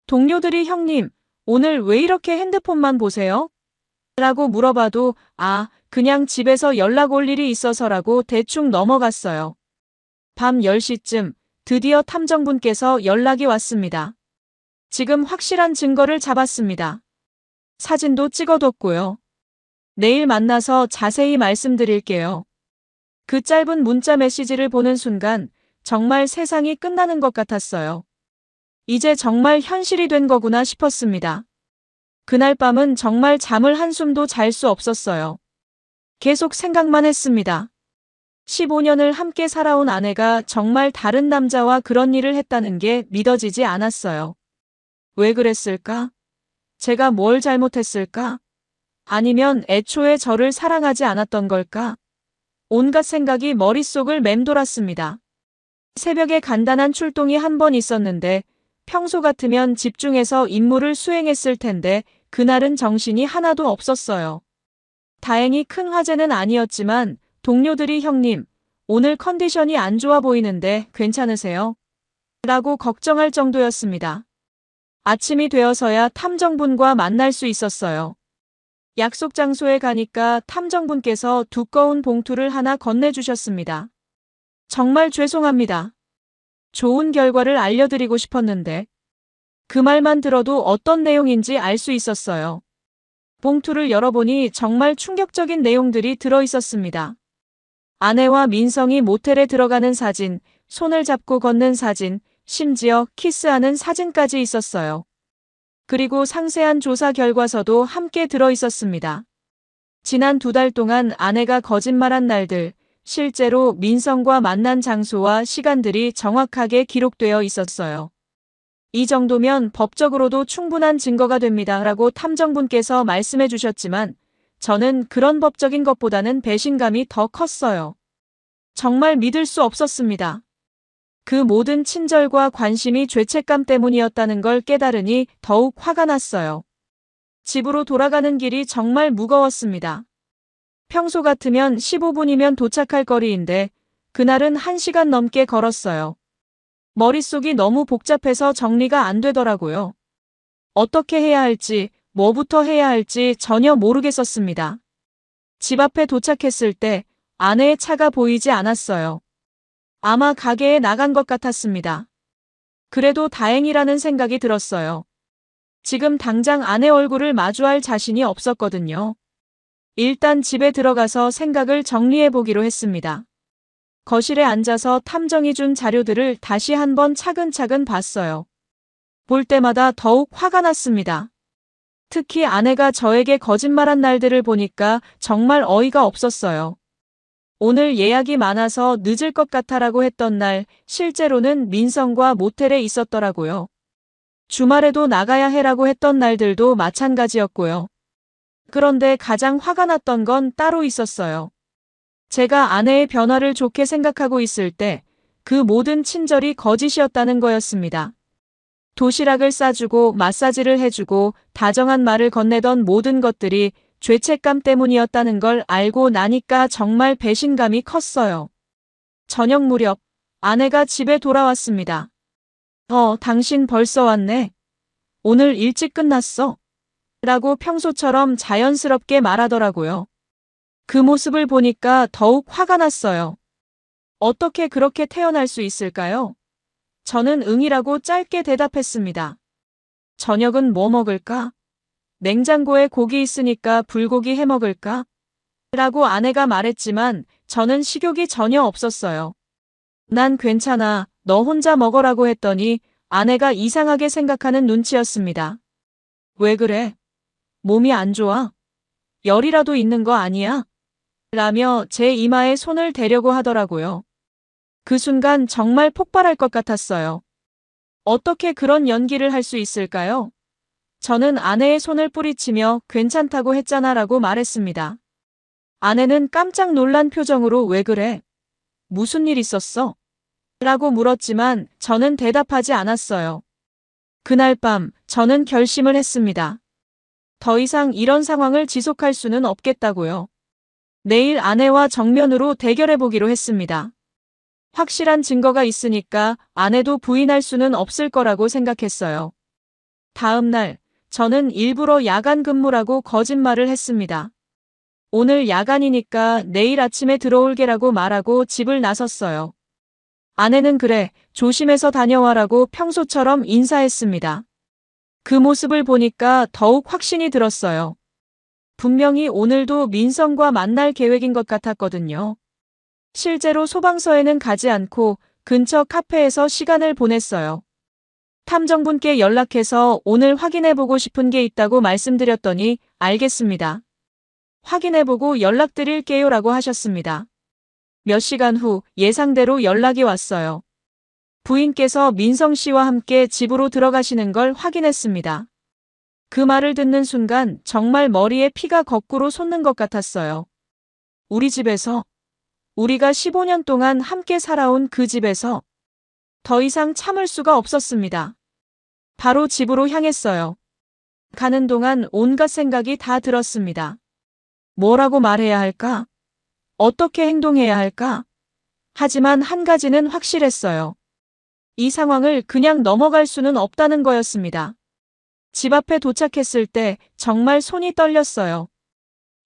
동료들이 형님, 오늘 왜 이렇게 핸드폰만 보세요? 라고 물어봐도 그냥 집에서 연락 올 일이 있어서라고 대충 넘어갔어요. 밤 10시쯤 드디어 탐정분께서 연락이 왔습니다. 지금 확실한 증거를 잡았습니다. 사진도 찍어뒀고요. 내일 만나서 자세히 말씀드릴게요. 그 짧은 문자 메시지를 보는 순간 정말 세상이 끝나는 것 같았어요. 이제 정말 현실이 된 거구나 싶었습니다. 그날 밤은 정말 잠을 한숨도 잘 수 없었어요. 계속 생각만 했습니다. 15년을 함께 살아온 아내가 정말 다른 남자와 그런 일을 했다는 게 믿어지지 않았어요. 왜 그랬을까? 제가 뭘 잘못했을까? 아니면 애초에 저를 사랑하지 않았던 걸까? 온갖 생각이 머릿속을 맴돌았습니다. 새벽에 간단한 출동이 한 번 있었는데 평소 같으면 집중해서 임무를 수행했을 텐데 그날은 정신이 하나도 없었어요. 다행히 큰 화재는 아니었지만 동료들이 형님, 오늘 컨디션이 안 좋아 보이는데 괜찮으세요? 라고 걱정할 정도였습니다. 아침이 되어서야 탐정분과 만날 수 있었어요. 약속 장소에 가니까 탐정분께서 두꺼운 봉투를 하나 건네주셨습니다. 정말 죄송합니다. 좋은 결과를 알려드리고 싶었는데 그 말만 들어도 어떤 내용인지 알 수 있었어요. 봉투를 열어보니 정말 충격적인 내용들이 들어있었습니다. 아내와 민성이 모텔에 들어가는 사진, 손을 잡고 걷는 사진, 심지어 키스하는 사진까지 있었어요. 그리고 상세한 조사 결과서도 함께 들어있었습니다. 지난 2달 동안 아내가 거짓말한 날들, 실제로 민성과 만난 장소와 시간들이 정확하게 기록되어 있었어요. 이 정도면 법적으로도 충분한 증거가 됩니다. 라고 탐정분께서 말씀해 주셨지만 저는 그런 법적인 것보다는 배신감이 더 컸어요. 정말 믿을 수 없었습니다. 그 모든 친절과 관심이 죄책감 때문이었다는 걸 깨달으니 더욱 화가 났어요. 집으로 돌아가는 길이 정말 무거웠습니다. 평소 같으면 15분이면 도착할 거리인데 그날은 1시간 넘게 걸었어요. 머릿속이 너무 복잡해서 정리가 안 되더라고요. 어떻게 해야 할지, 뭐부터 해야 할지 전혀 모르겠었습니다. 집 앞에 도착했을 때 아내의 차가 보이지 않았어요. 아마 가게에 나간 것 같았습니다. 그래도 다행이라는 생각이 들었어요. 지금 당장 아내 얼굴을 마주할 자신이 없었거든요. 일단 집에 들어가서 생각을 정리해보기로 했습니다. 거실에 앉아서 탐정이 준 자료들을 다시 한번 차근차근 봤어요. 볼 때마다 더욱 화가 났습니다. 특히 아내가 저에게 거짓말한 날들을 보니까 정말 어이가 없었어요. 오늘 예약이 많아서 늦을 것 같아라고 했던 날, 실제로는 민성과 모텔에 있었더라고요. 주말에도 나가야 해라고 했던 날들도 마찬가지였고요. 그런데 가장 화가 났던 건 따로 있었어요. 제가 아내의 변화를 좋게 생각하고 있을 때 그 모든 친절이 거짓이었다는 거였습니다. 도시락을 싸주고 마사지를 해주고 다정한 말을 건네던 모든 것들이 죄책감 때문이었다는 걸 알고 나니까 정말 배신감이 컸어요. 저녁 무렵 아내가 집에 돌아왔습니다. 당신 벌써 왔네. 오늘 일찍 끝났어. 라고 평소처럼 자연스럽게 말하더라고요. 그 모습을 보니까 더욱 화가 났어요. 어떻게 그렇게 태어날 수 있을까요? 저는 응이라고 짧게 대답했습니다. 저녁은 뭐 먹을까? 냉장고에 고기 있으니까 불고기 해 먹을까? 라고 아내가 말했지만 저는 식욕이 전혀 없었어요. 난 괜찮아, 너 혼자 먹으라고 했더니 아내가 이상하게 생각하는 눈치였습니다. 왜 그래? 몸이 안 좋아? 열이라도 있는 거 아니야? 라며 제 이마에 손을 대려고 하더라고요. 그 순간 정말 폭발할 것 같았어요. 어떻게 그런 연기를 할 수 있을까요? 저는 아내의 손을 뿌리치며 괜찮다고 했잖아 라고 말했습니다. 아내는 깜짝 놀란 표정으로 왜 그래? 무슨 일 있었어? 라고 물었지만 저는 대답하지 않았어요. 그날 밤 저는 결심을 했습니다. 더 이상 이런 상황을 지속할 수는 없겠다고요. 내일 아내와 정면으로 대결해보기로 했습니다. 확실한 증거가 있으니까 아내도 부인할 수는 없을 거라고 생각했어요. 다음 날 저는 일부러 야간 근무라고 거짓말을 했습니다. 오늘 야간이니까 내일 아침에 들어올게라고 말하고 집을 나섰어요. 아내는 그래, 조심해서 다녀와라고 평소처럼 인사했습니다. 그 모습을 보니까 더욱 확신이 들었어요. 분명히 오늘도 민성과 만날 계획인 것 같았거든요. 실제로 소방서에는 가지 않고 근처 카페에서 시간을 보냈어요. 탐정분께 연락해서 오늘 확인해보고 싶은 게 있다고 말씀드렸더니 알겠습니다. 확인해보고 연락드릴게요 라고 하셨습니다. 몇 시간 후 예상대로 연락이 왔어요. 부인께서 민성 씨와 함께 집으로 들어가시는 걸 확인했습니다. 그 말을 듣는 순간 정말 머리에 피가 거꾸로 솟는 것 같았어요. 우리 집에서, 우리가 15년 동안 함께 살아온 그 집에서 더 이상 참을 수가 없었습니다. 바로 집으로 향했어요. 가는 동안 온갖 생각이 다 들었습니다. 뭐라고 말해야 할까? 어떻게 행동해야 할까? 하지만 한 가지는 확실했어요. 이 상황을 그냥 넘어갈 수는 없다는 거였습니다. 집 앞에 도착했을 때 정말 손이 떨렸어요.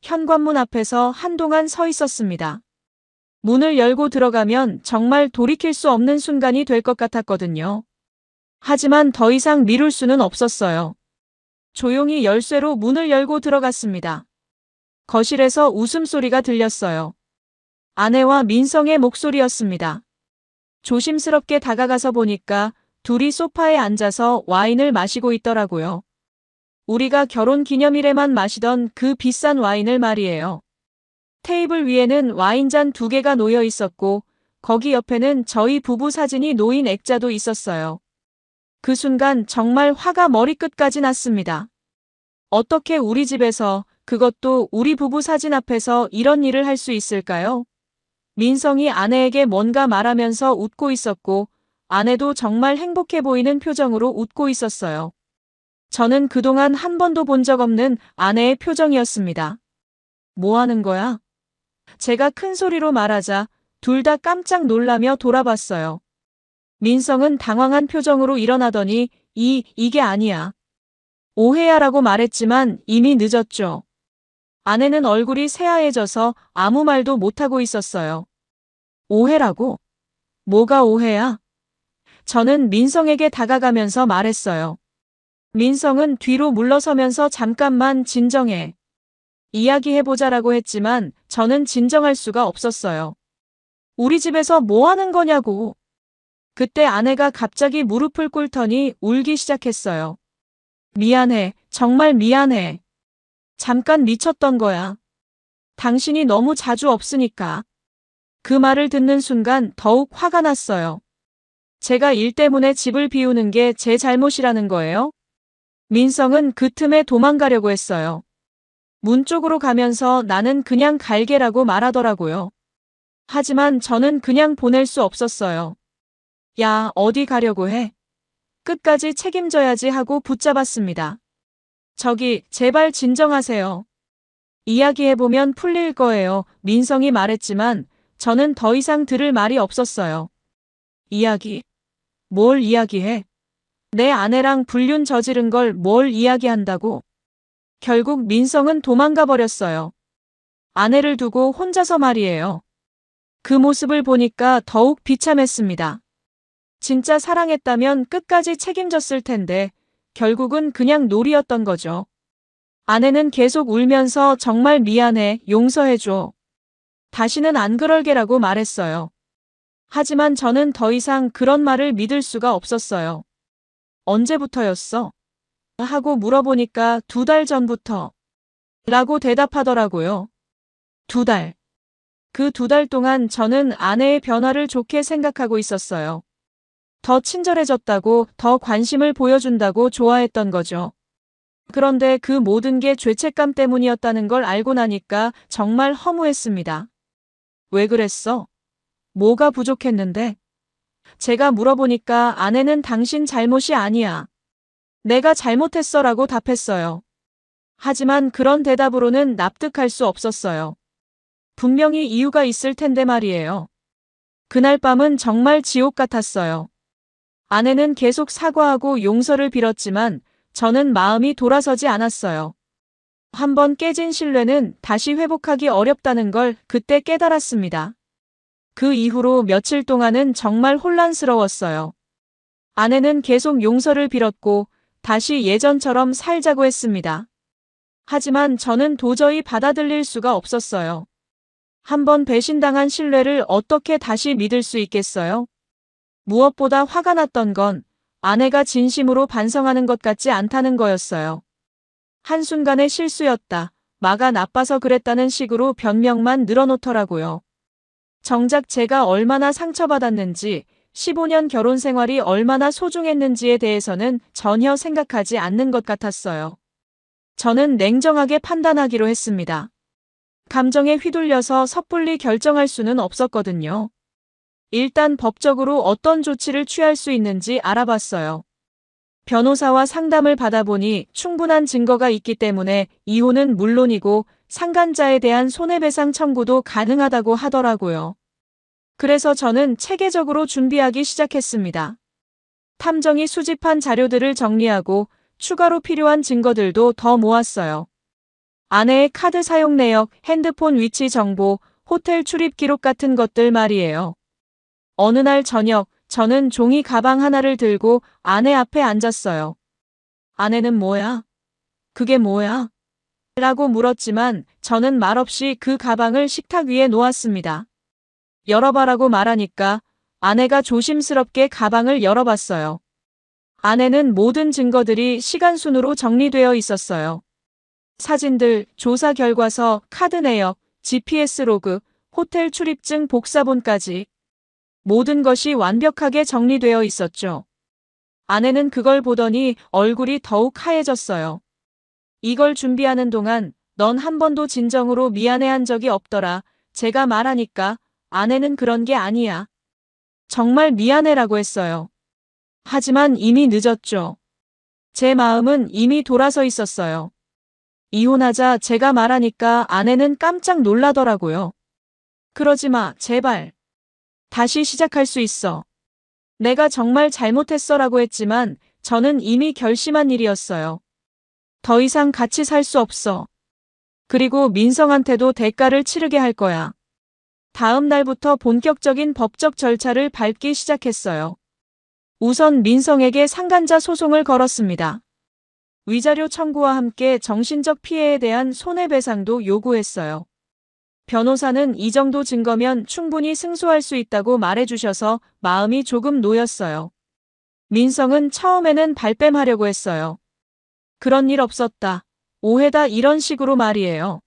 현관문 앞에서 한동안 서 있었습니다. 문을 열고 들어가면 정말 돌이킬 수 없는 순간이 될 것 같았거든요. 하지만 더 이상 미룰 수는 없었어요. 조용히 열쇠로 문을 열고 들어갔습니다. 거실에서 웃음소리가 들렸어요. 아내와 민성의 목소리였습니다. 조심스럽게 다가가서 보니까 둘이 소파에 앉아서 와인을 마시고 있더라고요. 우리가 결혼 기념일에만 마시던 그 비싼 와인을 말이에요. 테이블 위에는 와인잔 2개가 놓여 있었고 거기 옆에는 저희 부부 사진이 놓인 액자도 있었어요. 그 순간 정말 화가 머리끝까지 났습니다. 어떻게 우리 집에서, 그것도 우리 부부 사진 앞에서 이런 일을 할 수 있을까요? 민성이 아내에게 뭔가 말하면서 웃고 있었고 아내도 정말 행복해 보이는 표정으로 웃고 있었어요. 저는 그동안 한 번도 본 적 없는 아내의 표정이었습니다. 뭐 하는 거야? 제가 큰 소리로 말하자 둘 다 깜짝 놀라며 돌아봤어요. 민성은 당황한 표정으로 일어나더니 이게 아니야. 오해야 라고 말했지만 이미 늦었죠. 아내는 얼굴이 새하얘져서 아무 말도 못하고 있었어요. 오해라고? 뭐가 오해야? 저는 민성에게 다가가면서 말했어요. 민성은 뒤로 물러서면서 잠깐만 진정해. 이야기해보자라고 했지만 저는 진정할 수가 없었어요. 우리 집에서 뭐 하는 거냐고. 그때 아내가 갑자기 무릎을 꿇더니 울기 시작했어요. 미안해, 정말 미안해. 잠깐 미쳤던 거야. 당신이 너무 자주 없으니까. 그 말을 듣는 순간 더욱 화가 났어요. 제가 일 때문에 집을 비우는 게 제 잘못이라는 거예요? 민성은 그 틈에 도망가려고 했어요. 문 쪽으로 가면서 나는 그냥 갈게라고 말하더라고요. 하지만 저는 그냥 보낼 수 없었어요. 야, 어디 가려고 해? 끝까지 책임져야지 하고 붙잡았습니다. 저기, 제발 진정하세요. 이야기해보면 풀릴 거예요. 민성이 말했지만 저는 더 이상 들을 말이 없었어요. 이야기? 뭘 이야기해? 내 아내랑 불륜 저지른 걸 뭘 이야기한다고? 결국 민성은 도망가 버렸어요. 아내를 두고 혼자서 말이에요. 그 모습을 보니까 더욱 비참했습니다. 진짜 사랑했다면 끝까지 책임졌을 텐데 결국은 그냥 놀이였던 거죠. 아내는 계속 울면서 정말 미안해, 용서해줘. 다시는 안 그럴게라고 말했어요. 하지만 저는 더 이상 그런 말을 믿을 수가 없었어요. 언제부터였어? 하고 물어보니까 2달 전부터. 라고 대답하더라고요. 2달. 그 2달 동안 저는 아내의 변화를 좋게 생각하고 있었어요. 더 친절해졌다고, 더 관심을 보여준다고 좋아했던 거죠. 그런데 그 모든 게 죄책감 때문이었다는 걸 알고 나니까 정말 허무했습니다. 왜 그랬어? 뭐가 부족했는데? 제가 물어보니까 아내는 당신 잘못이 아니야. 내가 잘못했어라고 답했어요. 하지만 그런 대답으로는 납득할 수 없었어요. 분명히 이유가 있을 텐데 말이에요. 그날 밤은 정말 지옥 같았어요. 아내는 계속 사과하고 용서를 빌었지만 저는 마음이 돌아서지 않았어요. 한번 깨진 신뢰는 다시 회복하기 어렵다는 걸 그때 깨달았습니다. 그 이후로 며칠 동안은 정말 혼란스러웠어요. 아내는 계속 용서를 빌었고 다시 예전처럼 살자고 했습니다. 하지만 저는 도저히 받아들일 수가 없었어요. 한번 배신당한 신뢰를 어떻게 다시 믿을 수 있겠어요? 무엇보다 화가 났던 건 아내가 진심으로 반성하는 것 같지 않다는 거였어요. 한순간의 실수였다. 마가 나빠서 그랬다는 식으로 변명만 늘어놓더라고요. 정작 제가 얼마나 상처받았는지, 15년 결혼 생활이 얼마나 소중했는지에 대해서는 전혀 생각하지 않는 것 같았어요. 저는 냉정하게 판단하기로 했습니다. 감정에 휘둘려서 섣불리 결정할 수는 없었거든요. 일단 법적으로 어떤 조치를 취할 수 있는지 알아봤어요. 변호사와 상담을 받아보니 충분한 증거가 있기 때문에 이혼은 물론이고 상간자에 대한 손해배상 청구도 가능하다고 하더라고요. 그래서 저는 체계적으로 준비하기 시작했습니다. 탐정이 수집한 자료들을 정리하고 추가로 필요한 증거들도 더 모았어요. 아내의 카드 사용 내역, 핸드폰 위치 정보, 호텔 출입 기록 같은 것들 말이에요. 어느 날 저녁, 저는 종이 가방 하나를 들고 아내 앞에 앉았어요. 아내는 뭐야? 그게 뭐야? 라고 물었지만 저는 말없이 그 가방을 식탁 위에 놓았습니다. 열어봐라고 말하니까 아내가 조심스럽게 가방을 열어봤어요. 안에는 모든 증거들이 시간순으로 정리되어 있었어요. 사진들, 조사 결과서, 카드 내역, GPS 로그, 호텔 출입증 복사본까지 모든 것이 완벽하게 정리되어 있었죠. 아내는 그걸 보더니 얼굴이 더욱 하얘졌어요. 이걸 준비하는 동안 넌 한 번도 진정으로 미안해한 적이 없더라. 제가 말하니까 아내는 그런 게 아니야. 정말 미안해라고 했어요. 하지만 이미 늦었죠. 제 마음은 이미 돌아서 있었어요. 이혼하자 제가 말하니까 아내는 깜짝 놀라더라고요. 그러지 마, 제발. 다시 시작할 수 있어. 내가 정말 잘못했어라고 했지만 저는 이미 결심한 일이었어요. 더 이상 같이 살 수 없어. 그리고 민성한테도 대가를 치르게 할 거야. 다음 날부터 본격적인 법적 절차를 밟기 시작했어요. 우선 민성에게 상간자 소송을 걸었습니다. 위자료 청구와 함께 정신적 피해에 대한 손해배상도 요구했어요. 변호사는 이 정도 증거면 충분히 승소할 수 있다고 말해주셔서 마음이 조금 놓였어요. 민성은 처음에는 발뺌하려고 했어요. 그런 일 없었다. 오해다 이런 식으로 말이에요.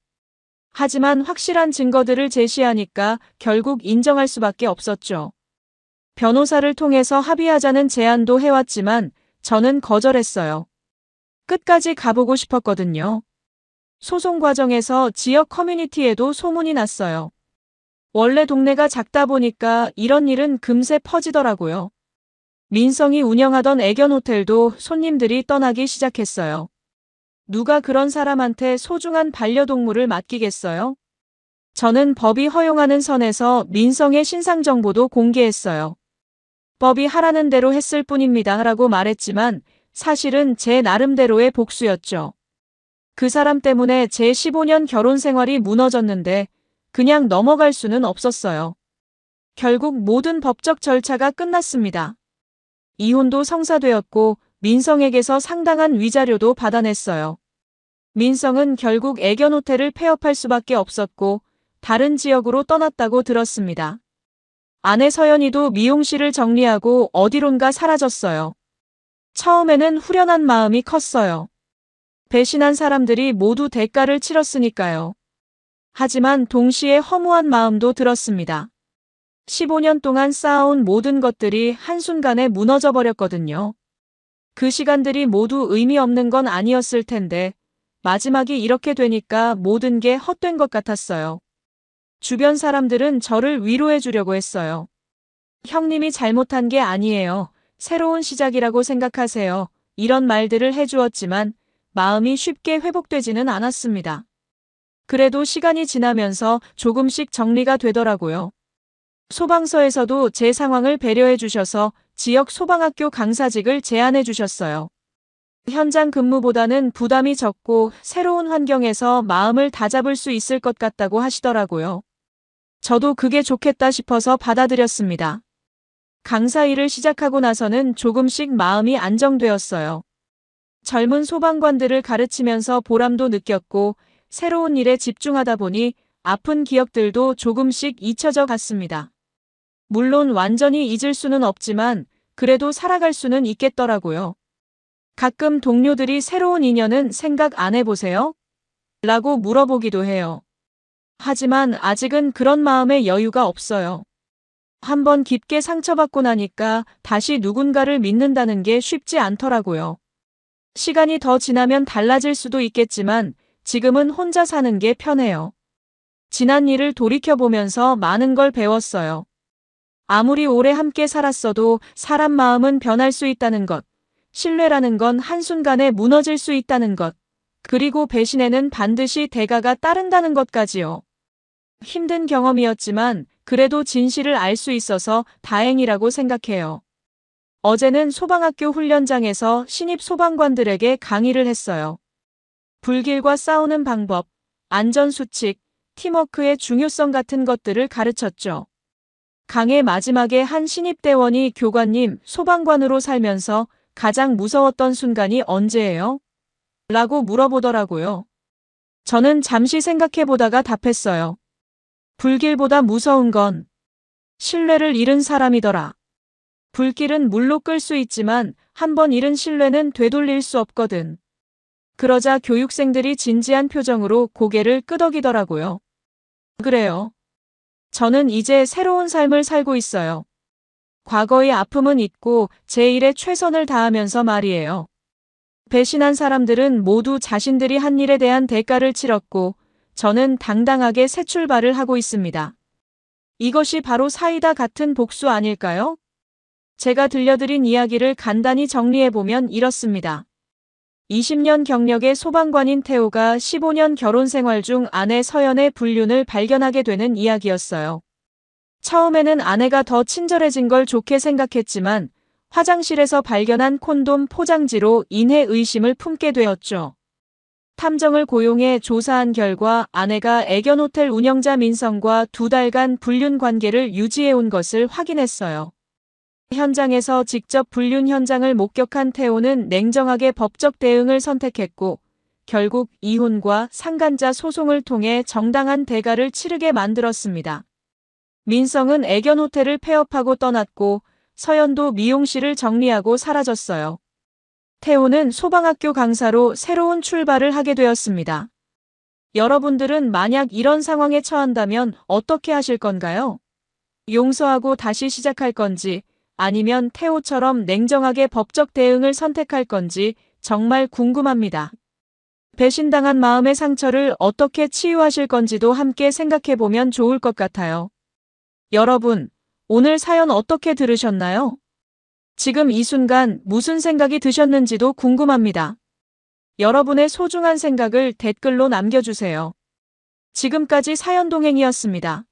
하지만 확실한 증거들을 제시하니까 결국 인정할 수밖에 없었죠. 변호사를 통해서 합의하자는 제안도 해왔지만 저는 거절했어요. 끝까지 가보고 싶었거든요. 소송 과정에서 지역 커뮤니티에도 소문이 났어요. 원래 동네가 작다 보니까 이런 일은 금세 퍼지더라고요. 민성이 운영하던 애견 호텔도 손님들이 떠나기 시작했어요. 누가 그런 사람한테 소중한 반려동물을 맡기겠어요? 저는 법이 허용하는 선에서 민성의 신상 정보도 공개했어요. 법이 하라는 대로 했을 뿐입니다 라고 말했지만 사실은 제 나름대로의 복수였죠. 그 사람 때문에 제 15년 결혼 생활이 무너졌는데 그냥 넘어갈 수는 없었어요. 결국 모든 법적 절차가 끝났습니다. 이혼도 성사되었고 민성에게서 상당한 위자료도 받아냈어요. 민성은 결국 애견 호텔을 폐업할 수밖에 없었고 다른 지역으로 떠났다고 들었습니다. 아내 서연이도 미용실을 정리하고 어디론가 사라졌어요. 처음에는 후련한 마음이 컸어요. 배신한 사람들이 모두 대가를 치렀으니까요. 하지만 동시에 허무한 마음도 들었습니다. 15년 동안 쌓아온 모든 것들이 한순간에 무너져 버렸거든요. 그 시간들이 모두 의미 없는 건 아니었을 텐데 마지막이 이렇게 되니까 모든 게 헛된 것 같았어요. 주변 사람들은 저를 위로해 주려고 했어요. 형님이 잘못한 게 아니에요. 새로운 시작이라고 생각하세요. 이런 말들을 해주었지만 마음이 쉽게 회복되지는 않았습니다. 그래도 시간이 지나면서 조금씩 정리가 되더라고요. 소방서에서도 제 상황을 배려해 주셔서 지역 소방학교 강사직을 제안해 주셨어요. 현장 근무보다는 부담이 적고 새로운 환경에서 마음을 다잡을 수 있을 것 같다고 하시더라고요. 저도 그게 좋겠다 싶어서 받아들였습니다. 강사 일을 시작하고 나서는 조금씩 마음이 안정되었어요. 젊은 소방관들을 가르치면서 보람도 느꼈고 새로운 일에 집중하다 보니 아픈 기억들도 조금씩 잊혀져 갔습니다. 물론 완전히 잊을 수는 없지만 그래도 살아갈 수는 있겠더라고요. 가끔 동료들이 새로운 인연은 생각 안 해보세요? 라고 물어보기도 해요. 하지만 아직은 그런 마음의 여유가 없어요. 한번 깊게 상처받고 나니까 다시 누군가를 믿는다는 게 쉽지 않더라고요. 시간이 더 지나면 달라질 수도 있겠지만 지금은 혼자 사는 게 편해요. 지난 일을 돌이켜보면서 많은 걸 배웠어요. 아무리 오래 함께 살았어도 사람 마음은 변할 수 있다는 것, 신뢰라는 건 한순간에 무너질 수 있다는 것, 그리고 배신에는 반드시 대가가 따른다는 것까지요. 힘든 경험이었지만 그래도 진실을 알 수 있어서 다행이라고 생각해요. 어제는 소방학교 훈련장에서 신입 소방관들에게 강의를 했어요. 불길과 싸우는 방법, 안전수칙, 팀워크의 중요성 같은 것들을 가르쳤죠. 강의 마지막에 한 신입대원이 교관님, 소방관으로 살면서 가장 무서웠던 순간이 언제예요? 라고 물어보더라고요. 저는 잠시 생각해보다가 답했어요. 불길보다 무서운 건 신뢰를 잃은 사람이더라. 불길은 물로 끌 수 있지만 한번 잃은 신뢰는 되돌릴 수 없거든. 그러자 교육생들이 진지한 표정으로 고개를 끄덕이더라고요. 그래요. 저는 이제 새로운 삶을 살고 있어요. 과거의 아픔은 잊고 제 일에 최선을 다하면서 말이에요. 배신한 사람들은 모두 자신들이 한 일에 대한 대가를 치렀고 저는 당당하게 새 출발을 하고 있습니다. 이것이 바로 사이다 같은 복수 아닐까요? 제가 들려드린 이야기를 간단히 정리해보면 이렇습니다. 20년 경력의 소방관인 태호가 15년 결혼 생활 중 아내 서연의 불륜을 발견하게 되는 이야기였어요. 처음에는 아내가 더 친절해진 걸 좋게 생각했지만 화장실에서 발견한 콘돔 포장지로 인해 의심을 품게 되었죠. 탐정을 고용해 조사한 결과 아내가 애견 호텔 운영자 민성과 2달간 불륜 관계를 유지해온 것을 확인했어요. 현장에서 직접 불륜 현장을 목격한 태호는 냉정하게 법적 대응을 선택했고 결국 이혼과 상간자 소송을 통해 정당한 대가를 치르게 만들었습니다. 민성은 애견 호텔을 폐업하고 떠났고 서연도 미용실을 정리하고 사라졌어요. 태호는 소방학교 강사로 새로운 출발을 하게 되었습니다. 여러분들은 만약 이런 상황에 처한다면 어떻게 하실 건가요? 용서하고 다시 시작할 건지, 아니면 태호처럼 냉정하게 법적 대응을 선택할 건지 정말 궁금합니다. 배신당한 마음의 상처를 어떻게 치유하실 건지도 함께 생각해보면 좋을 것 같아요. 여러분, 오늘 사연 어떻게 들으셨나요? 지금 이 순간 무슨 생각이 드셨는지도 궁금합니다. 여러분의 소중한 생각을 댓글로 남겨주세요. 지금까지 사연동행이었습니다.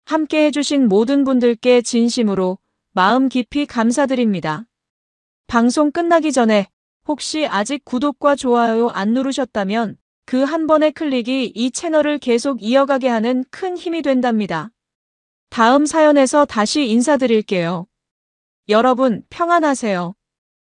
함께 해주신 모든 분들께 진심으로 마음 깊이 감사드립니다. 방송 끝나기 전에 혹시 아직 구독과 좋아요 안 누르셨다면 그 한 번의 클릭이 이 채널을 계속 이어가게 하는 큰 힘이 된답니다. 다음 사연에서 다시 인사드릴게요. 여러분 평안하세요.